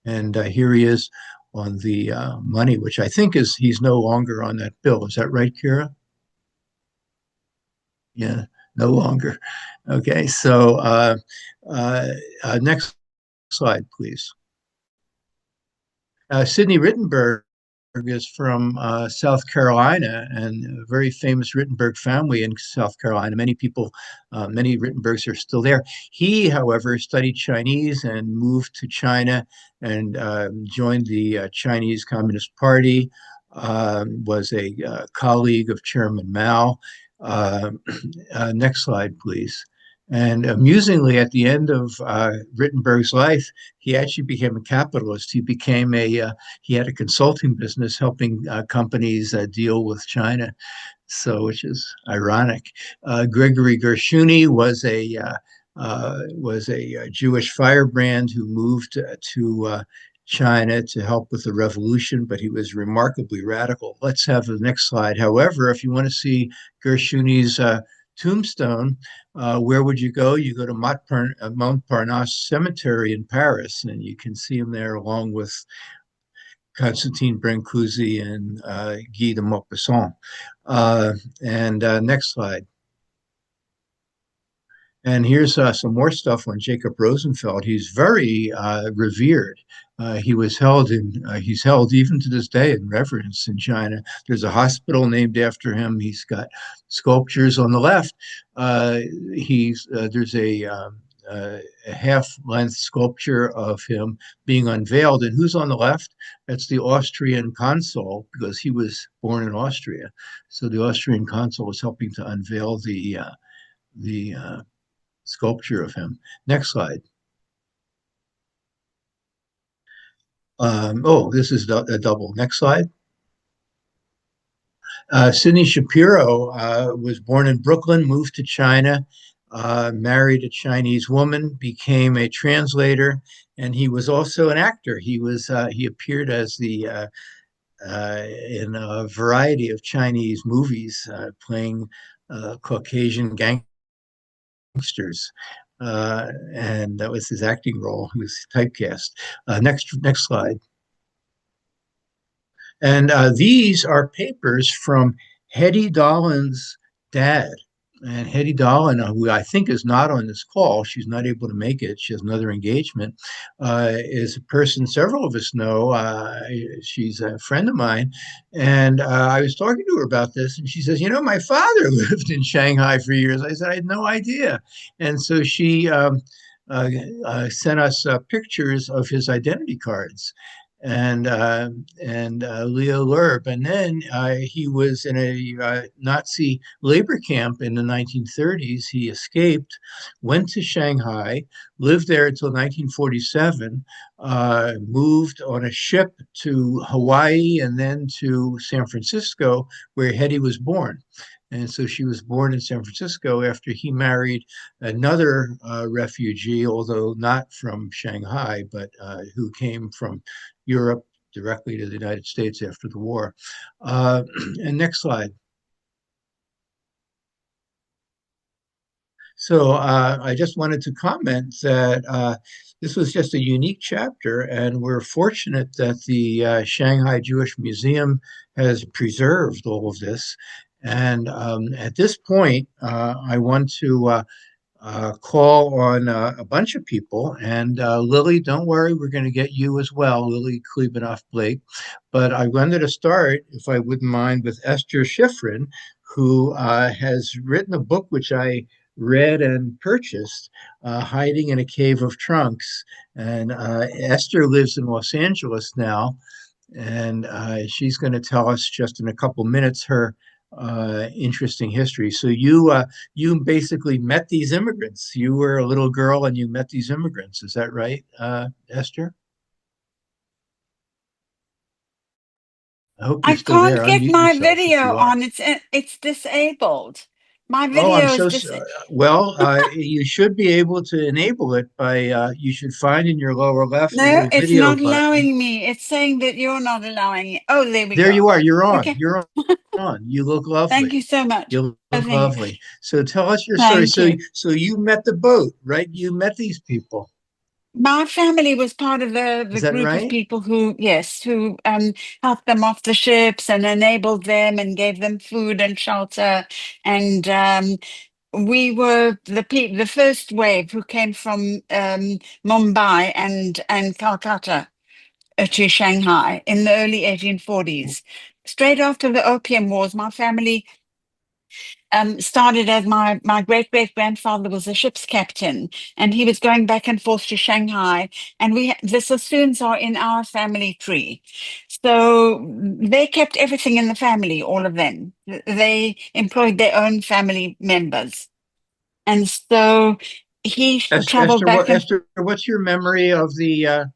And here he is on the money, which I think he's no longer on that bill. Is that right, Kira? Yeah, no longer. Okay, so next slide, please. Sidney Rittenberg is from South Carolina, and a very famous Rittenberg family in South Carolina. Many people, many Rittenbergs are still there. He, however, studied Chinese and moved to China and joined the Chinese Communist Party, was a colleague of Chairman Mao. Next slide, please. And amusingly, at the end of Rittenberg's life, he actually became a capitalist. He had a consulting business helping companies deal with China, so which is ironic. Gregory Gershuni was a Jewish firebrand who moved to China to help with the revolution, but he was remarkably radical. Let's have the next slide. However, if you want to see Gershuni's tombstone, where would you go? You go to Montparnasse Cemetery in Paris, and you can see him there along with Constantine Brancusi and Guy de Maupassant. Next slide. And here's some more stuff on Jacob Rosenfeld. He's very revered. He's held even to this day in reverence in China. There's a hospital named after him. He's got sculptures on the left. There's a half-length sculpture of him being unveiled. And who's on the left? That's the Austrian consul, because he was born in Austria. So the Austrian consul is helping to unveil the sculpture of him. Next slide. This is a double. Next slide. Sidney Shapiro was born in Brooklyn, moved to China, married a Chinese woman, became a translator, and he was also an actor. He appeared as in a variety of Chinese movies, playing Caucasian gangsters. And that was his acting role. He was typecast. Next slide. And these are papers from Hedy Dolan's dad. And Hedy Dolan, who I think is not on this call, she's not able to make it. She has another engagement, is a person several of us know. She's a friend of mine. And I was talking to her about this, and she says, my father lived in Shanghai for years. I said, I had no idea. And so she sent us pictures of his identity cards. And Leo Lerb. And then he was in a Nazi labor camp in the 1930s. He escaped, went to Shanghai, lived there until 1947, moved on a ship to Hawaii and then to San Francisco, where Hedy was born. And so she was born in San Francisco after he married another refugee, although not from Shanghai, but who came from Europe directly to the United States after the war. And next slide. So I just wanted to comment that this was just a unique chapter, and we're fortunate that the Shanghai Jewish Museum has preserved all of this. And at this point, I want to call on a bunch of people. And Lily, don't worry, we're going to get you as well, Lily Klebanoff Blake. But I wanted to start, if I wouldn't mind, with Esther Schifrin, who has written a book which I read and purchased, Hiding in a Cave of Trunks. And Esther lives in Los Angeles now. And she's going to tell us just in a couple minutes her interesting history. So you basically met these immigrants. You were a little girl and you met these immigrants. Is that right, Esther? I hope you're I still there. can't get Unmute my yourself if video you are. on. It's disabled. My Oh, I'm video is so well. You should be able to enable it by. You should find in your lower left a No, little it's video not button. allowing me. It's saying that you're not allowing it. Oh, there we There go. you are. You're on. Okay. You're on. You look Thank lovely. you so much. You Oh, look thank you. lovely. So tell us your story. Thank you. So you met the boat, right? You met these people. My family was part of the Is that group of right? people who helped them off the ships and enabled them and gave them food and shelter. And we were the first wave who came from Mumbai and Calcutta to Shanghai in the early 1840s. Straight after the Opium Wars, my family started as my great-great-grandfather was a ship's captain, and he was going back and forth to Shanghai, and the Sassoons are in our family tree. So they kept everything in the family, all of them. They employed their own family members. And so he traveled back and Esther, what's your memory of the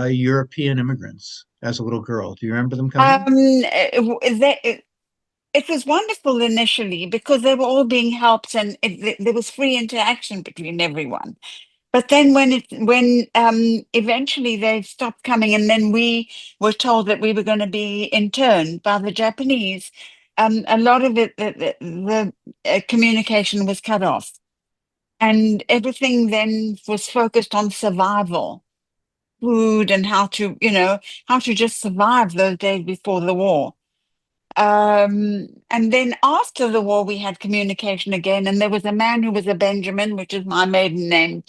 European immigrants as a little girl? Do you remember them coming? it was wonderful initially because they were all being helped and there was free interaction between everyone. But then when eventually they stopped coming, and then we were told that we were going to be interned by the Japanese, a lot of the communication was cut off. And everything then was focused on survival, food, and how to just survive those days before the war. And then after the war, we had communication again, and there was a man who was a Benjamin, which is my maiden name,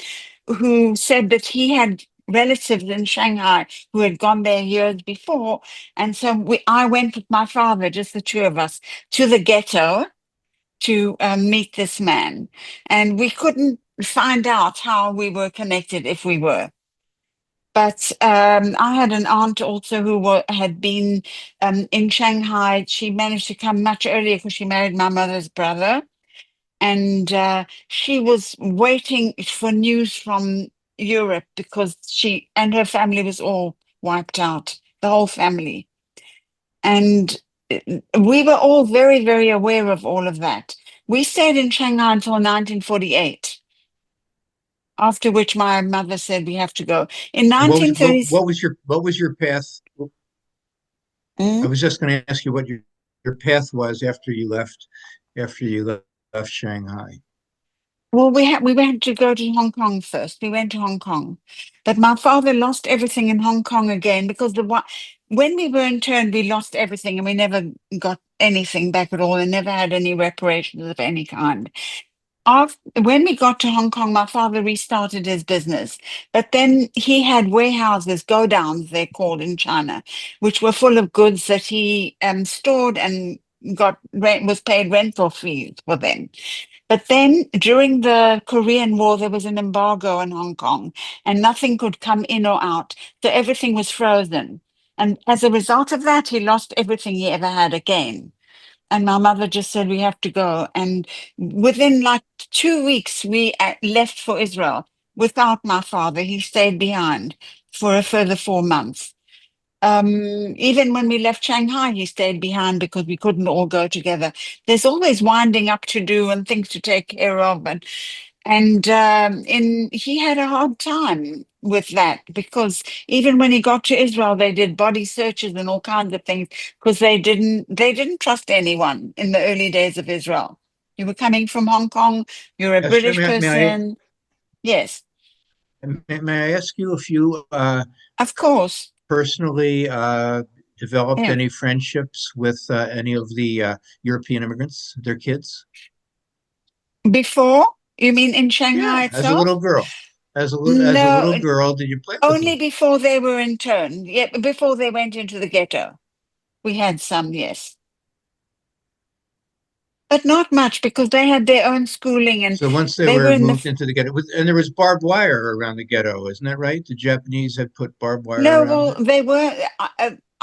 who said that he had relatives in Shanghai who had gone there years before. And so I went with my father, just the two of us, to the ghetto to meet this man. And we couldn't find out how we were connected, if we were. But I had an aunt also who had been in Shanghai. She managed to come much earlier because she married my mother's brother. And she was waiting for news from Europe because she and her family was all wiped out, the whole family. And we were all very, very aware of all of that. We stayed in Shanghai until 1948, after which my mother said we have to go. In 1930s. What was your path? I was just going to ask you what your path was after you left Shanghai. Well, we had to go to Hong Kong first. We went to Hong Kong, but my father lost everything in Hong Kong again because when we were interned, we lost everything and we never got anything back at all and never had any reparations of any kind. When we got to Hong Kong, my father restarted his business, but then he had warehouses, go downs, they're called in China, which were full of goods that he stored and was paid rental fees for them. But then during the Korean War, there was an embargo in Hong Kong and nothing could come in or out. So everything was frozen. And as a result of that, he lost everything he ever had again. And my mother just said, we have to go. And within like 2 weeks, we left for Israel without my father. He stayed behind for a further 4 months. Even when we left Shanghai, he stayed behind because we couldn't all go together. There's always winding up to do and things to take care of. And he had a hard time with that because even when he got to Israel, they did body searches and all kinds of things because they didn't trust anyone in the early days of Israel. You were coming from Hong Kong, you're a Esther, British person. Yes, may I ask you if you of course. personally developed Yeah. any friendships with any of the European immigrants, their kids? Before? You mean in Yeah, Shanghai as a itself? little girl. As a No, little girl, did you play with only them? before they were interned. Yeah, before they went into the ghetto. We had some, yes. But not much because they had their own schooling and So once they they were were in moved into the ghetto, and there was barbed wire around the ghetto, isn't that right? The Japanese had put barbed wire no, around well, it. they were,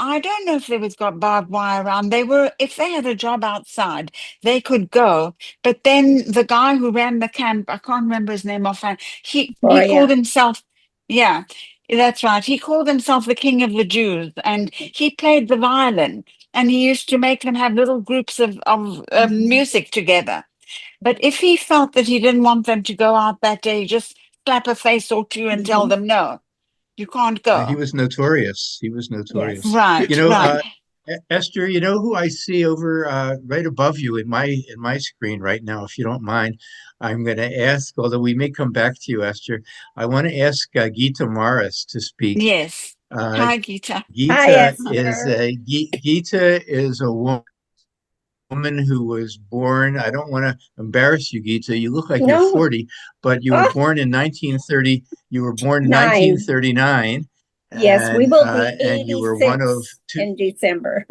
I don't know if there was got barbed wire around. They were, if they had a job outside, they could go. But then the guy who ran the camp, I can't remember his name offhand, he called himself, yeah, that's right. He called himself the King of the Jews and he played the violin and he used to make them have little groups of music together. But if he felt that he didn't want them to go out that day, just slap a face or two and tell them, no, you can't He go. was notorious. He was notorious. You Right, know, right. Esther, you know who I see over right above you in my screen right now, if you don't mind. I'm going to ask, although we may come back to you, Esther. I want to ask Gita Morris to speak. Yes. Uh, Hi, Gita. Gita is a woman who was born. I don't want to embarrass you, Gita. You look like you're 40, but you were born in 1930. You were born in 1939, and you were one of two. In December.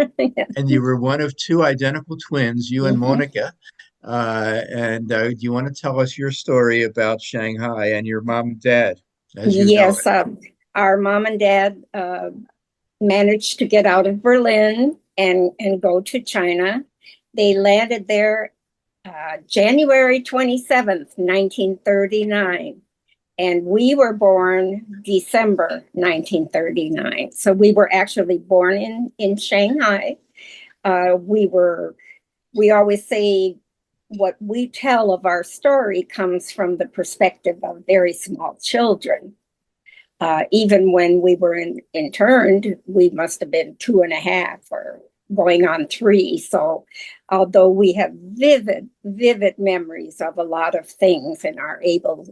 And you were one of two identical twins, you and Monica. Do you want to tell us your story about Shanghai and your mom and dad, as you know Yes, it? our mom and dad managed to get out of Berlin and go to China. They landed there January 27th, 1939. And we were born December 1939. So we were actually born in Shanghai. We always say what we tell of our story comes from the perspective of very small children. Even when we were interned, we must have been 2.5 or going on 3. So although we have vivid memories of a lot of things and are able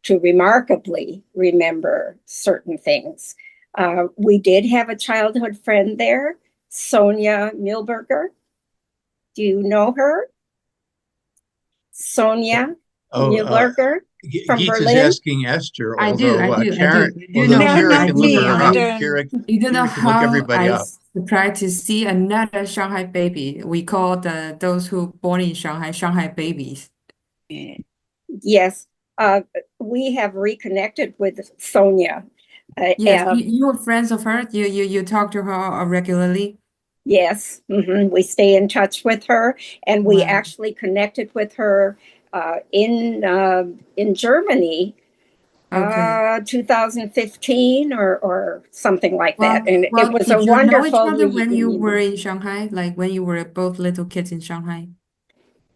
to remarkably remember certain things, we did have a childhood friend there Sonia Milberger. Do you know her? Sonia Milberger from Geet's is Berlin. asking Esther, I do, although I do, I Karen, do. You although know No, how Kira not can I look see me. her I up. how don't. you don't know Kira can look how everybody I up. surprised to see another Shanghai baby. We call those who born in Shanghai Shanghai babies. Yes, we have reconnected with Sonia. Yes, you were friends of hers. You talk to her regularly. Yes, we stay in touch with her, and we Wow. actually connected with her in Germany, Okay. 2015 or something like that, and it Well, was a did you know each wonderful other when you were reunion. in Shanghai? Like when you were both little kids in Shanghai?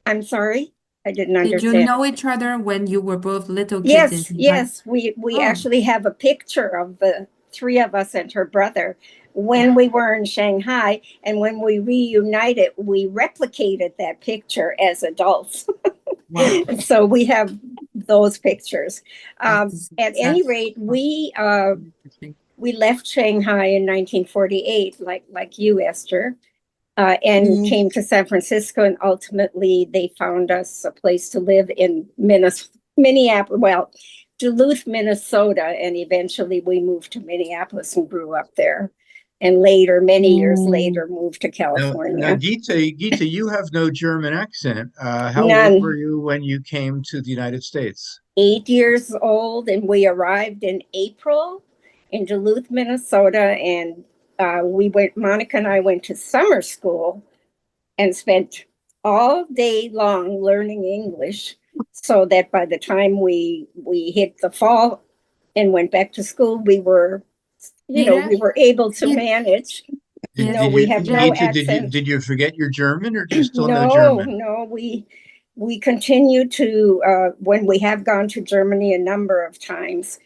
I'm sorry, I didn't Did you understand. know each other when you were both little kids in Yes, Shanghai? yes, we actually have a picture of the three of us and her brother when we were in Shanghai, and when we reunited, we replicated that picture as adults. Wow. So we have those pictures. That's At any that's rate, interesting. we left Shanghai in 1948, like you, Esther, and came to San Francisco, and ultimately they found us a place to live in Minneapolis, well, Duluth, Minnesota, and eventually we moved to Minneapolis and grew up there. And later, many years later, moved to Now, California. Geeta, you have no German accent. How old were None. you when you came to the United States? 8 years old, and we arrived in April in Duluth, Minnesota, and Monica and I went to summer school and spent all day long learning English, so that by the time we hit the fall and went back to school, we were able to manage. No, we have no Geeta, accent. did you forget your German, or do you still know No, German? no, we continue to when we have gone to Germany a number of times,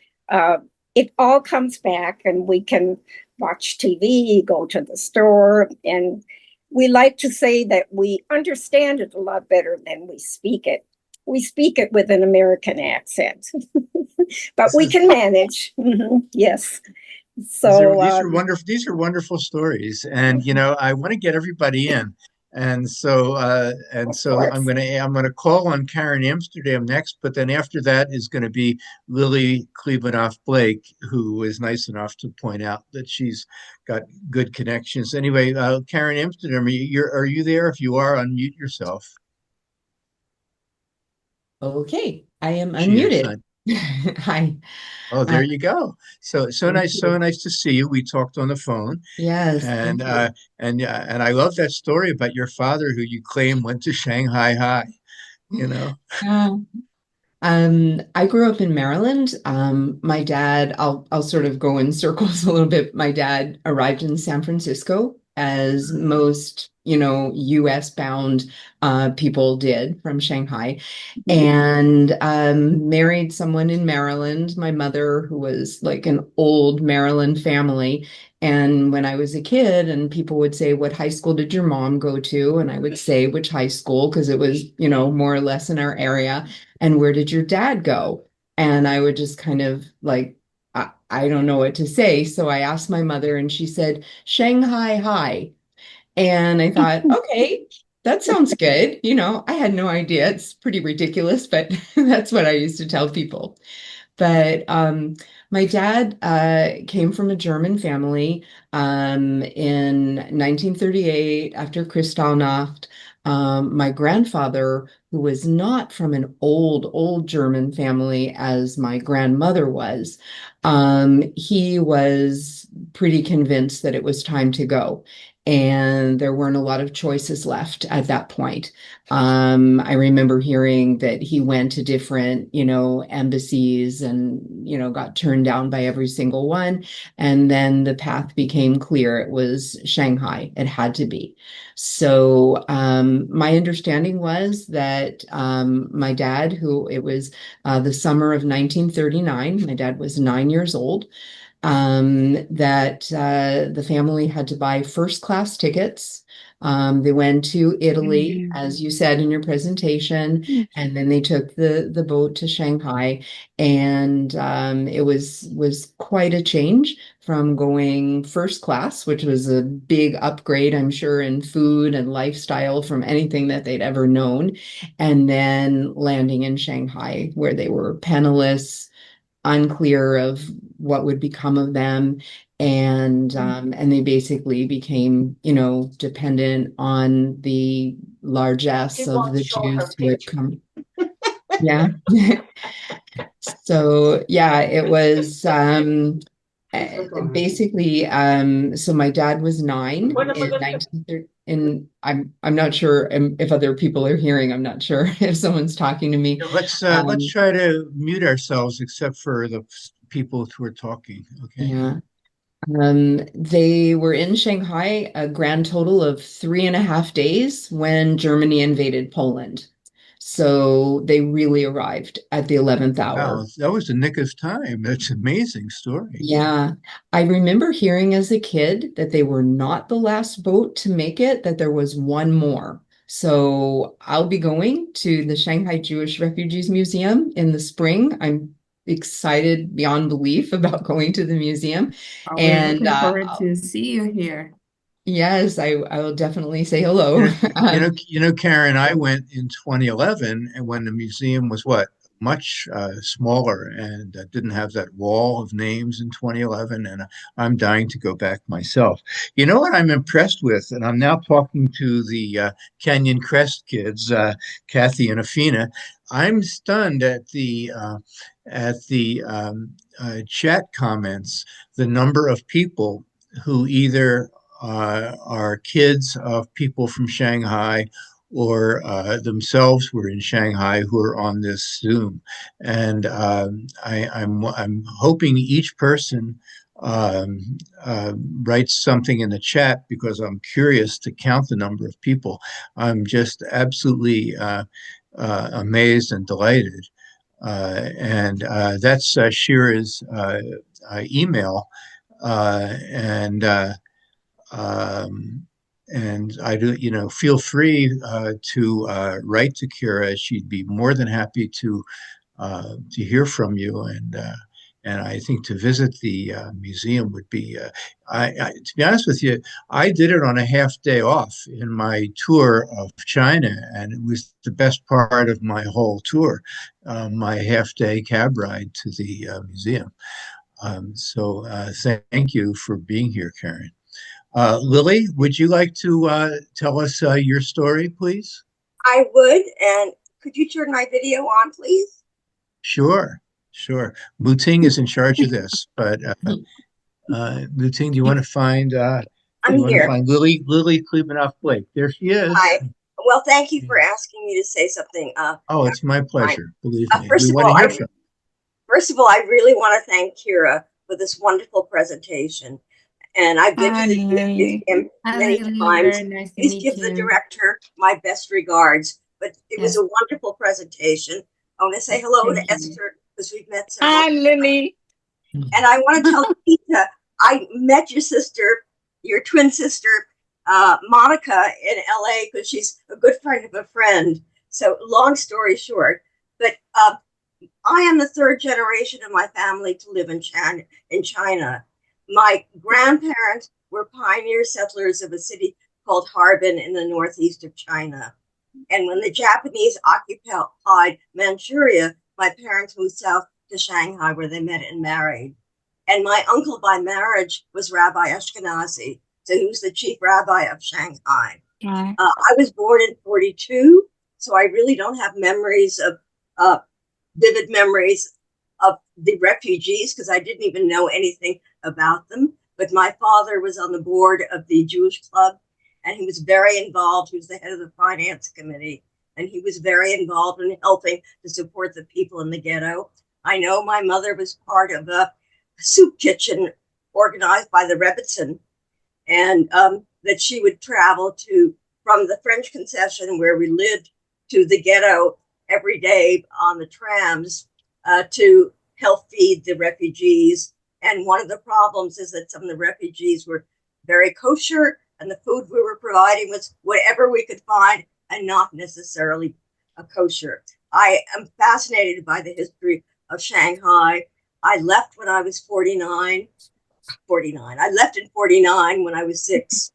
it all comes back, and we can watch TV, go to the store, and we like to say that we understand it a lot better than we speak it. We speak it with an American accent, but we can manage. Yes. So These are wonderful. These are wonderful stories, and I want to get everybody in, and so I'm gonna call on Karen Amsterdam next, but then after that is going to be Lily Klebanoff Blake, who is nice enough to point out that she's got good connections. Anyway, Karen Amsterdam, are you there? If you are, unmute yourself. Okay, I am She is. unmuted. Hi. Oh, there you go. So nice, so nice to see you. We talked on the phone, Yes, and thank you. and I love that story about your father, who you claim went to Shanghai High. You know. Yeah. I grew up in Maryland. My dad, I'll sort of go in circles a little bit. My dad arrived in San Francisco, as most, US bound people did from Shanghai, and married someone in Maryland, my mother, who was like an old Maryland family. And when I was a kid, and people would say, "What high school did your mom go to?" And I would say which high school, because it was, more or less in our area. "And where did your dad go?" And I would just kind of like, I don't know what to say. So I asked my mother, and she said, "Shanghai High." And I thought, okay, that sounds good. I had no idea. It's pretty ridiculous, but that's what I used to tell people. But my dad came from a German family in 1938 after Kristallnacht. My grandfather, who was not from an old German family as my grandmother was, he was pretty convinced that it was time to go. And there weren't a lot of choices left at that point. I remember hearing that he went to different, embassies and, got turned down by every single one. And then the path became clear. It was Shanghai. It had to be. So my understanding was that my dad, who it was the summer of 1939, my dad was 9 years old, that the family had to buy first class tickets They went to Italy, as you said in your presentation, and then they took the boat to Shanghai, and it was quite a change from going first class, which was a big upgrade, I'm sure, in food and lifestyle from anything that they'd ever known, and then landing in Shanghai, where they were penniless, unclear of what would become of them, and they basically became, dependent on the largesse of the Jews who had come. Yeah. So yeah, it was basically so my dad was 9 in 1930, and I'm not sure if other people are hearing. I'm not sure if someone's talking to me. Let's try to mute ourselves except for the people who are talking. Okay. Yeah. They were in Shanghai a grand total of 3.5 days when Germany invaded Poland. So they really arrived at the 11th hour. Wow, that was the nick of time. That's an amazing story. Yeah, I remember hearing as a kid that they were not the last boat to make it, that there was one more. So I'll be going to the Shanghai Jewish Refugees Museum in the spring. I'm excited beyond belief about going to the museum. We're And looking forward to see you here. yes, I will definitely say hello. Karen, I went in 2011, and when the museum was much smaller and didn't have that wall of names in 2011, and I'm dying to go back myself. You know what I'm impressed with, and I'm now talking to the Canyon Crest kids, Kathy and Afina. I'm stunned at the chat comments, the number of people who either are kids of people from Shanghai or themselves were in Shanghai who are on this Zoom. And I'm hoping each person writes something in the chat because I'm curious to count the number of people. I'm just absolutely amazed and delighted. And that's Shira's email. And I do, feel free to write to Kira. She'd be more than happy to hear from you, and I think to visit the museum would be. To be honest with you, I did it on a half day off in my tour of China, and it was the best part of my whole tour, my half day cab ride to the museum. So thank you for being here, Karen. Lily, would you like to tell us your story, please? I would, and could you turn my video on, please? Sure. Muting is in charge of this, but Muting, do you want to find I'm here. Find Lily Klebanoff-Blake? There she is. Hi. Well, thank you for asking me to say something. It's my pleasure. Believe me. First We of want all, to hear from you. First of all, I really want to thank Kira for this wonderful presentation. And I've been to the museum many times. Very nice to Please meet give the you. director my best regards. But it was a wonderful presentation. I want to say hello to Esther because we've met several Hi, Lily. And I want to tell Peter, I met your sister, your twin sister, Monica, in LA because she's a good friend of a friend. So long story short, but I am the third generation of my family to live in China. My grandparents were pioneer settlers of a city called Harbin in the northeast of China. And when the Japanese occupied Manchuria, my parents moved south to Shanghai where they met and married. And my uncle by marriage was Rabbi Ashkenazi, so he was the chief rabbi of Shanghai. I was born in 1942, so I really don't have memories of vivid memories of the refugees because I didn't even know anything about them. But my father was on the board of the Jewish Club, and he was very involved. He was the head of the finance committee, and he was very involved in helping to support the people in the ghetto. I know my mother was part of a soup kitchen organized by the Rebbitzin, and that she would travel from the French concession where we lived to the ghetto every day on the trams to help feed the refugees. And one of the problems is that some of the refugees were very kosher and the food we were providing was whatever we could find and not necessarily a kosher. I am fascinated by the history of Shanghai. I left when I was 49. I left in 49 when I was 6.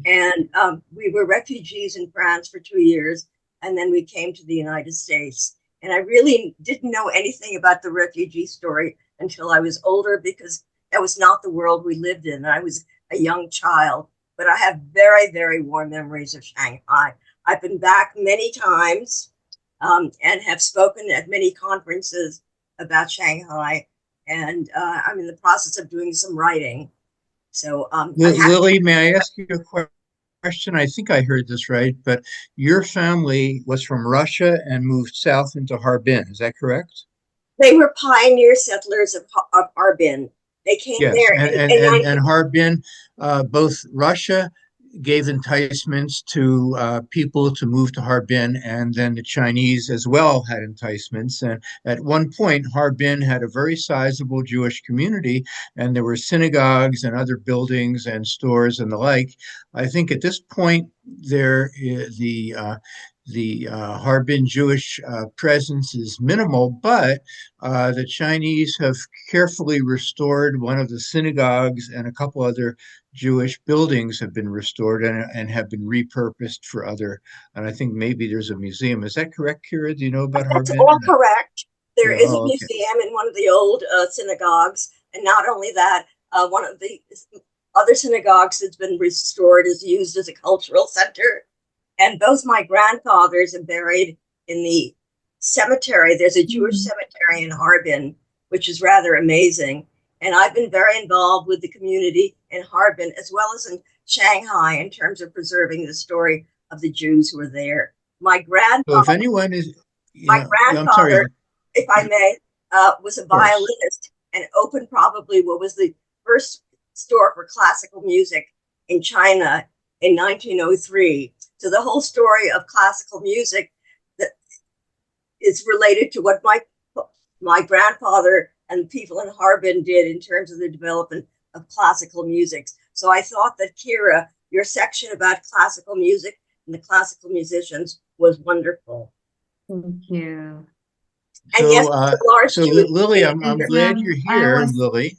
And we were refugees in France for 2 years. And then we came to the United States. And I really didn't know anything about the refugee story until I was older, because that was not the world we lived in. I was a young child. But I have very, very warm memories of Shanghai. I've been back many times and have spoken at many conferences about Shanghai. And I'm in the process of doing some writing. So, Lily, may I ask you a question? I think I heard this right, but your family was from Russia and moved south into Harbin. Is that correct? They were pioneer settlers of Harbin. They came there and Harbin, both Russia gave enticements to people to move to Harbin, and then the Chinese as well had enticements. And at one point, Harbin had a very sizable Jewish community, and there were synagogues and other buildings and stores and the like. I think at this point, the Harbin Jewish presence is minimal, but the Chinese have carefully restored one of the synagogues, and a couple other Jewish buildings have been restored and have been repurposed for other, and I think maybe there's a museum. Is that correct, Kira? Do you know about Harbin? That's all correct. There is a museum in one of the old synagogues. And not only that, one of the other synagogues that's been restored is used as a cultural center. And both my grandfathers are buried in the cemetery. There's a Jewish cemetery in Harbin, which is rather amazing. And I've been very involved with the community in Harbin, as well as in Shanghai, in terms of preserving the story of the Jews who were there. My grandfather, so if anyone is, my grandfather, if I may, was a violinist and opened probably what was the first store for classical music in China in 1903. So the whole story of classical music that is related to what my grandfather and people in Harbin did in terms of the development of classical music. So I thought that, Kira, your section about classical music and the classical musicians was wonderful. Thank you. And so, yes, so Lily, I'm glad you're here, Lily.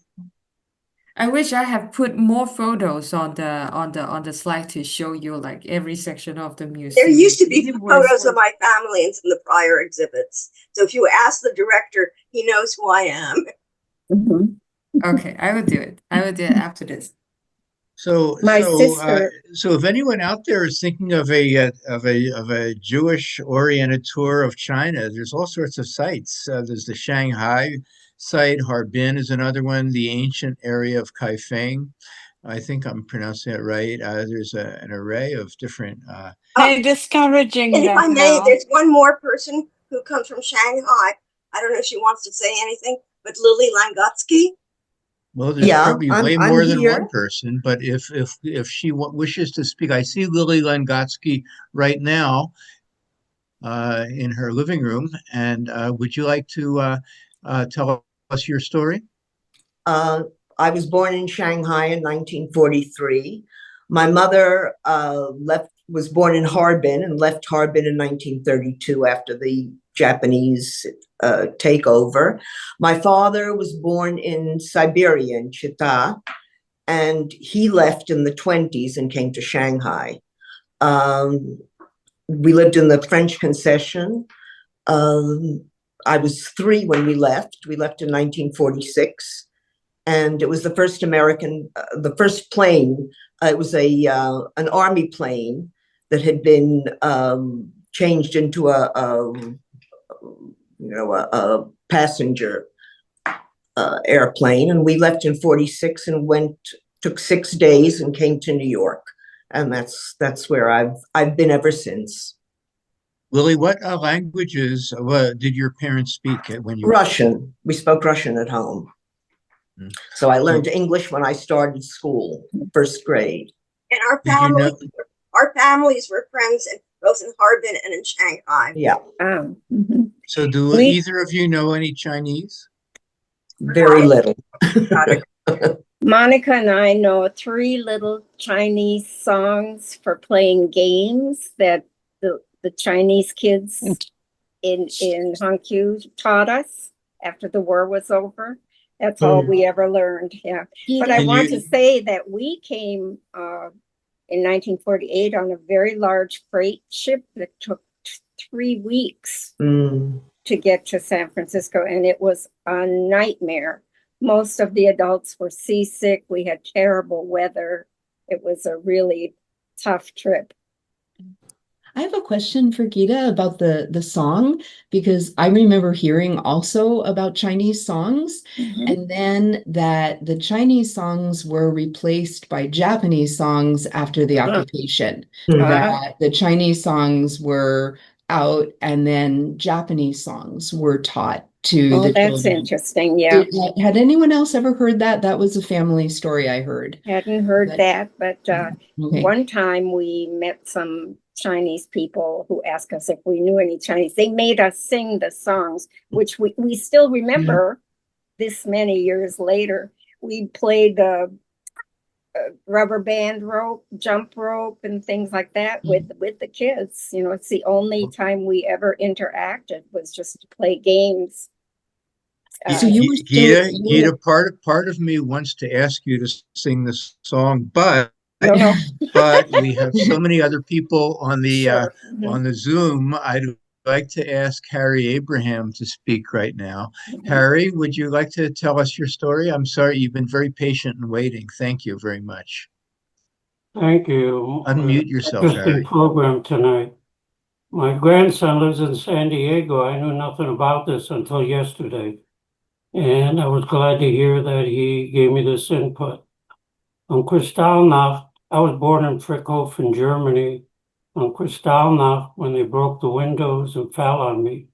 I wish I have put more photos on the slide to show you like every section of the museum. There used to be photos of my family in some of the prior exhibits. So if you ask the director, he knows who I am. Okay, I will do it. I will do it after this. So if anyone out there is thinking of a Jewish-oriented tour of China, there's all sorts of sites. There's the Shanghai site. Harbin is another one. The ancient area of Kaifeng. I think I'm pronouncing it right. There's an array of different. They're discouraging and if that I may, now. there's one more person who comes from Shanghai. I don't know if she wants to say anything, but Lily Langotsky. Well, there's probably way more than one person, but if she wishes to speak, I see Lily Langotsky right now in her living room. And would you like to tell us your story? I was born in Shanghai in 1943. My mother was born in Harbin and left Harbin in 1932 after the Japanese takeover. My father was born in Siberia, in Chita, and he left in the 1920s and came to Shanghai. We lived in the French concession. I was 3 when we left. We left in 1946. And it was the first the first plane. It was an army plane that had been changed into a passenger airplane. And we left in 46 and took 6 days and came to New York. And that's where I've been ever since. Lily, what languages did your parents speak when you? Russian. We spoke Russian at home. So I learned English when I started school, first grade. And our families were friends both in Harbin and in Shanghai. Yeah. So do either of you know any Chinese? Very little. Monica and I know 3 little Chinese songs for playing games that the Chinese kids in Hangzhou taught us after the war was over. That's all we ever learned. Yeah. But I want to say that we came in 1948 on a very large freight ship that took 3 weeks to get to San Francisco, and it was a nightmare. Most of the adults were seasick. We had terrible weather. It was a really tough trip. I have a question for Gita about the song, because I remember hearing also about Chinese songs, and then that the Chinese songs were replaced by Japanese songs after the occupation. That the Chinese songs were out and then Japanese songs were taught to the That's children. interesting. Yeah. Had anyone else ever heard that? That was a family story I heard. Hadn't heard that, but Okay. one time we met some Chinese people who asked us if we knew any Chinese. They made us sing the songs, which we still remember this many years later. We played the rubber band rope, jump rope, and things like that with the kids. You know, it's the only time we ever interacted was just to play games. So you were Gita, part of me wants to ask you to sing this song, but No. but we have so many other people on the Sure. on the Zoom. I'd like to ask Harry Abraham to speak right now. Harry, would you like to tell us your story? I'm sorry, you've been very patient and waiting. Thank you very much. Thank you. Unmute yourself, Interesting Harry. program tonight. My grandson lives in San Diego. I knew nothing about this until yesterday. And I was glad to hear that he gave me this input. On Kristallnacht, I was born in Frickhof in Germany. On Kristallnacht, when they broke the windows and fell on me,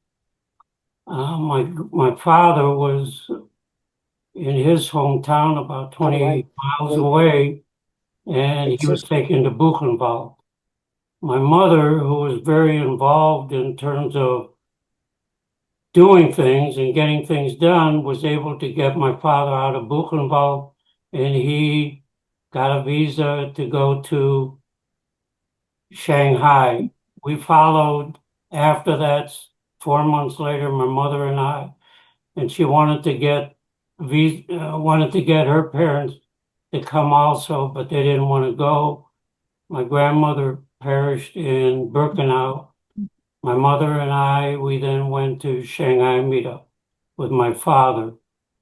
my father was in his hometown about 20 miles away, and he was taken to Buchenwald. My mother, who was very involved in terms of doing things and getting things done, was able to get my father out of Buchenwald, and he got a visa to go to Shanghai. We followed after that 4 months later, my mother and I, and she wanted to get her parents to come also, but they didn't want to go. My grandmother perished in Birkenau. My mother and I, we then went to Shanghai meetup with my father.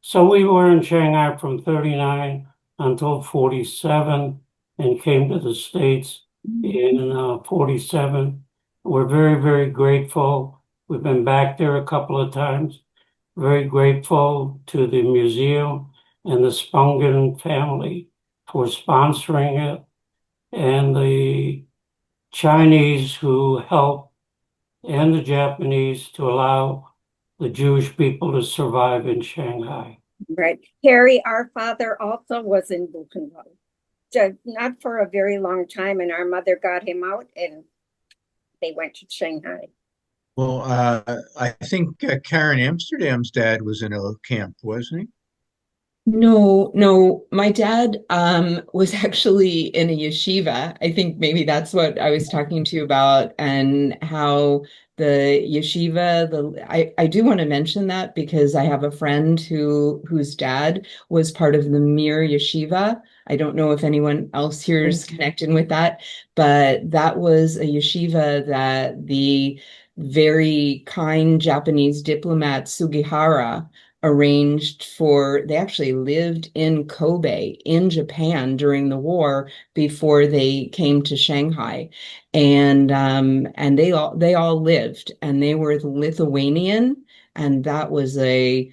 So we were in Shanghai from 39 until 47 and came to the States in 47. We're very, very grateful. We've been back there a couple of times. Very grateful to the museum and the Spungen family for sponsoring it, and the Chinese who helped, and the Japanese to allow the Jewish people to survive in Shanghai. Right. Harry, our father also was in Buchenwald, not for a very long time, and our mother got him out and they went to Shanghai. Well, I think Karen Amsterdam's dad was in a camp, wasn't he? No, my dad was actually in a yeshiva. I think maybe that's what I was talking to you about, and how the yeshiva, I do want to mention that because I have a friend whose dad was part of the Mir Yeshiva. I don't know if anyone else here is connected with that, but that was a yeshiva that the very kind Japanese diplomat Sugihara arranged for. They actually lived in Kobe in Japan during the war before they came to Shanghai, and they all lived, and they were Lithuanian, and that was a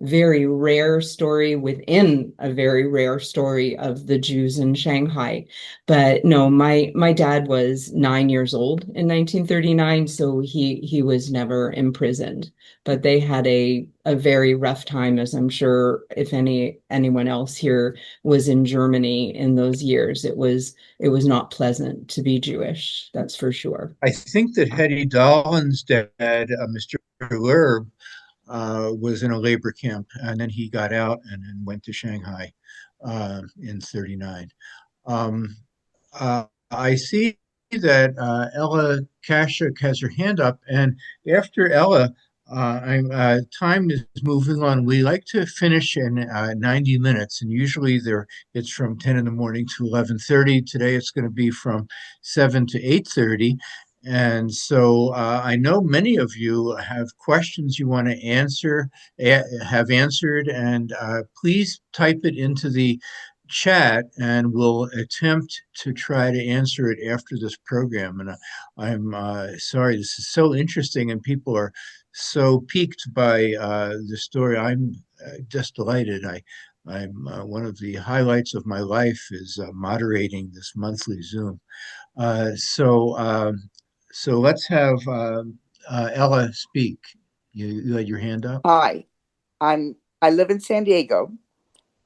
very rare story within a very rare story of the Jews in Shanghai. But no, my dad was 9 years old in 1939, so he was never imprisoned. But they had a very rough time, as I'm sure if anyone else here was in Germany in those years. It was not pleasant to be Jewish, that's for sure. I think that Hetty Dahlen's dad, Mr. Lerb, was in a labor camp, and then he got out and then went to Shanghai in 39. I see that Ella Kashuk has her hand up, and after Ella, time is moving on. We like to finish in 90 minutes, and usually it's from 10 in the morning to 11:30. Today it's going to be from 7 to 8:30. And so I know many of you have questions you want to have answered, and please type it into the chat and we'll attempt to try to answer it after this program. And I'm sorry, this is so interesting and people are so piqued by the story. I'm just delighted. I'm one of the highlights of my life is moderating this monthly Zoom. So let's have Ella speak. You had your hand up? Hi, I live in San Diego,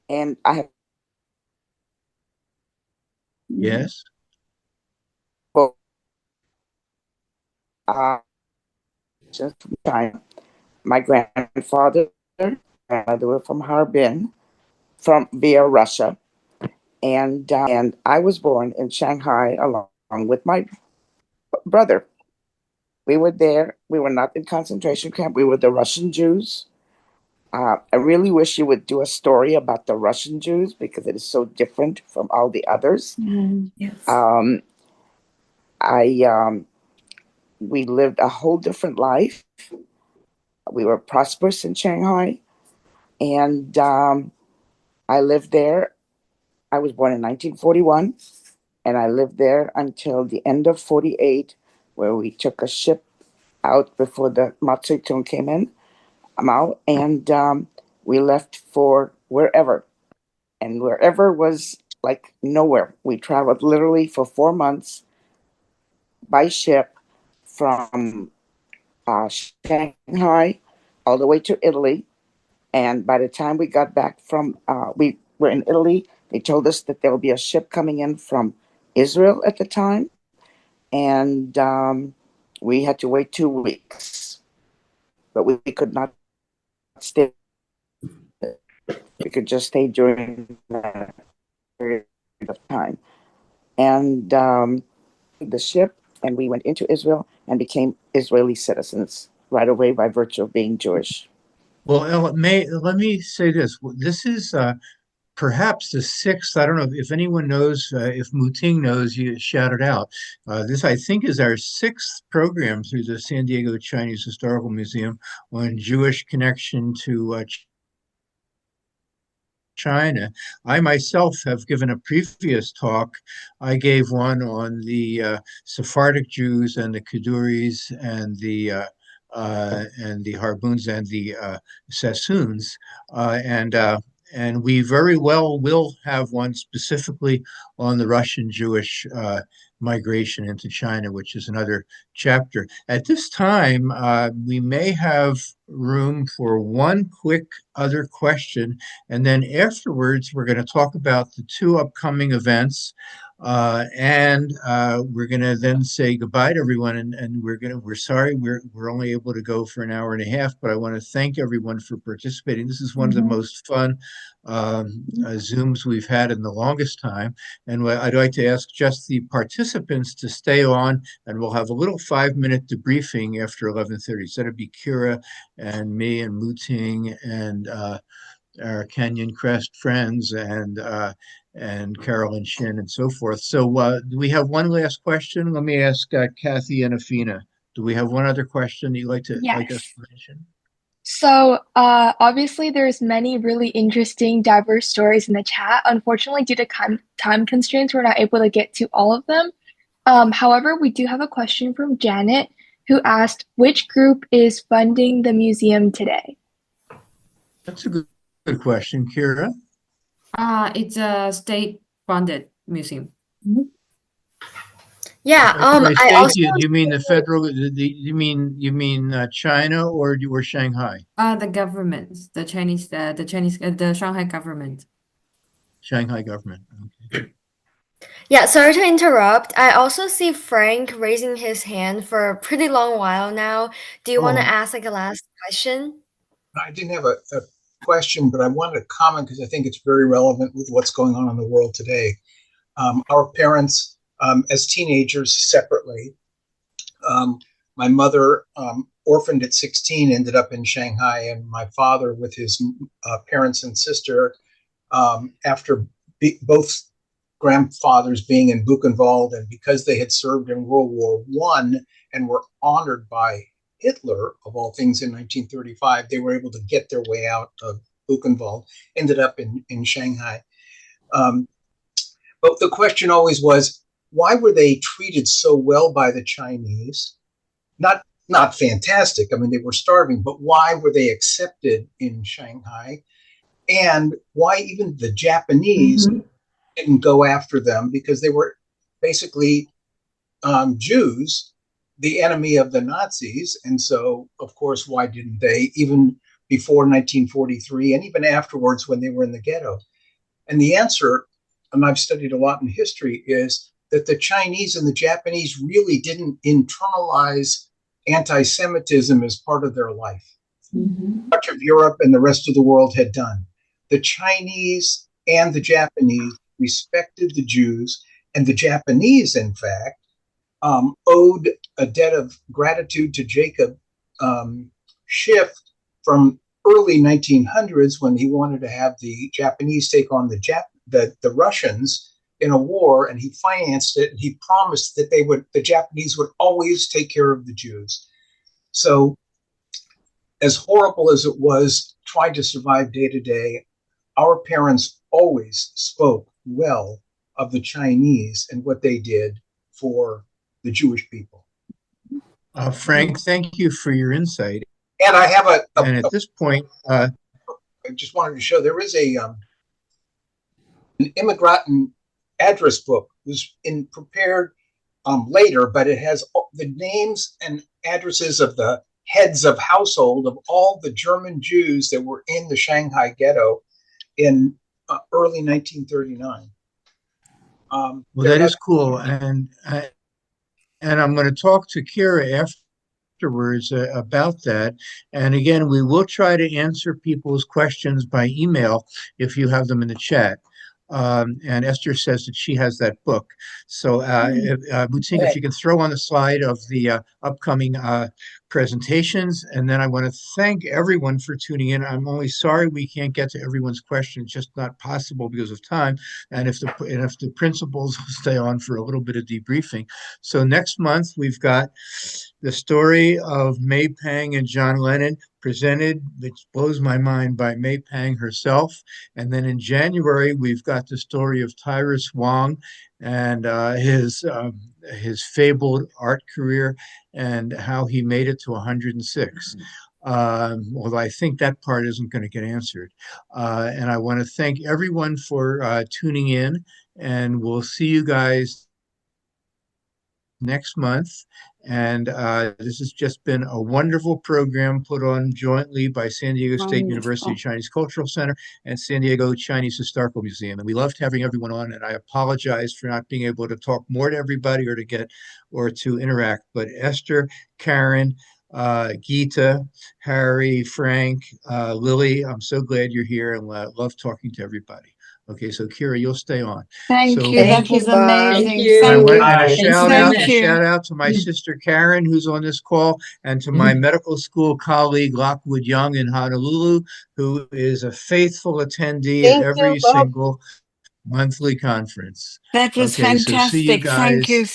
and I have Yes. Just from China. My grandfather and mother were from Harbin, from via Russia, and I was born in Shanghai along with my brother. We were there. We were not in concentration camp. We were the Russian Jews. I really wish you would do a story about the Russian Jews because it is so different from all the others. Yes. We lived a whole different life. We were prosperous in Shanghai, and I lived there. I was born in 1941, and I lived there until the end of 48, where we took a ship out before the Mao Zedong came in, Mao, and we left for wherever. And wherever was like nowhere. We traveled literally for 4 months by ship from Shanghai all the way to Italy. And by the time we got back we were in Italy, they told us that there will be a ship coming in from Israel at the time. And we had to wait 2 weeks. But we could not stay. We could just stay during that period of time. And the ship, and we went into Israel and became Israeli citizens right away by virtue of being Jewish. Well, Ella, let me say this. This is perhaps the sixth. I don't know if anyone knows, if Muting knows, you shout it out. This, I think, is our sixth program through the San Diego Chinese Historical Museum on Jewish connection to China. I myself have given a previous talk. I gave one on the Sephardic Jews and the Kaduris and the Harbuns and the Sassoons, and we very well will have one specifically on the Russian Jewish migration into China, which is another chapter. At this time, we may have room for one quick other question, and then afterwards, we're going to talk about the two upcoming events. And we're going to then say goodbye to everyone, and we're sorry we're only able to go for an hour and a half, but I want to thank everyone for participating. This is one of the most fun Zooms we've had in the longest time, and I'd like to ask just the participants to stay on, and we'll have a little 5-minute debriefing after 11:30. So that'd be Kira and me and Muting and our Canyon Crest friends and Carolyn Shin and so forth. So do we have one last question? Let me ask Kathy and Afina. Do we have one other question you'd like us to mention? So obviously there's many really interesting, diverse stories in the chat. Unfortunately, due to time constraints, we're not able to get to all of them. However, we do have a question from Janet who asked, which group is funding the museum today? That's a good question, Kira. It's a state-funded museum. Yeah. I also you mean the federal? You mean China or Shanghai? The government, the Shanghai government. Shanghai government. Okay. Yeah, sorry to interrupt. I also see Frank raising his hand for a pretty long while now. Do you want to ask like a last question? I didn't have a question, but I wanted to comment because I think it's very relevant with what's going on in the world today. Our parents, as teenagers separately, my mother, orphaned at 16, ended up in Shanghai, and my father, with his parents and sister, after both grandfathers being in Buchenwald, and because they had served in World War I and were honored by Hitler, of all things, in 1935, they were able to get their way out of Buchenwald, ended up in Shanghai. But the question always was, why were they treated so well by the Chinese? Not fantastic. I mean, they were starving, but why were they accepted in Shanghai? And why even the Japanese didn't go after them, because they were basically Jews, the enemy of the Nazis. And so, of course, why didn't they, even before 1943 and even afterwards when they were in the ghetto? And the answer, and I've studied a lot in history, is that the Chinese and the Japanese really didn't internalize anti-Semitism as part of their life. Much of Europe and the rest of the world had done. The Chinese and the Japanese respected the Jews, and the Japanese, in fact, owed a debt of gratitude to Jacob Schiff from early 1900s, when he wanted to have the Japanese take on the Russians in a war, and he financed it, and he promised that the Japanese would always take care of the Jews. So, as horrible as it was trying to survive day to day, our parents always spoke well of the Chinese and what they did for the Jewish people. Frank, thank you for your insight. And I have and at this point, I just wanted to show there is an immigrant address book. It was prepared later, but it has the names and addresses of the heads of household of all the German Jews that were in the Shanghai ghetto in early 1939. Well, that is cool, and I'm going to talk to Kira afterwards about that. And again, we will try to answer people's questions by email if you have them in the chat. And Esther says that she has that book. So, Mutsing, if you can throw on the slide of the upcoming presentations. And then I want to thank everyone for tuning in. I'm only sorry we can't get to everyone's questions, it's just not possible because of time. And if the principals will stay on for a little bit of debriefing. So next month, we've got the story of May Pang and John Lennon, presented, which blows my mind, by May Pang herself. And then in January, we've got the story of Tyrus Wong and his fabled art career and how he made it to 106. Although I think that part isn't going to get answered. And I want to thank everyone for tuning in, and we'll see you guys next month. And this has just been a wonderful program put on jointly by San Diego State University Chinese Cultural Center and San Diego Chinese Historical Museum. And we loved having everyone on, and I apologize for not being able to talk more to everybody or to interact. But Esther, Karen, Geeta, Harry, Frank, Lily, I'm so glad you're here, and love talking to everybody. Okay, so Kira, you'll stay on. Thank you. That was amazing. And a shout out to my sister Karen, who's on this call, and to my medical school colleague Lockwood Young in Honolulu, who is a faithful attendee at every single monthly conference. That was fantastic. So see you guys. Thank you.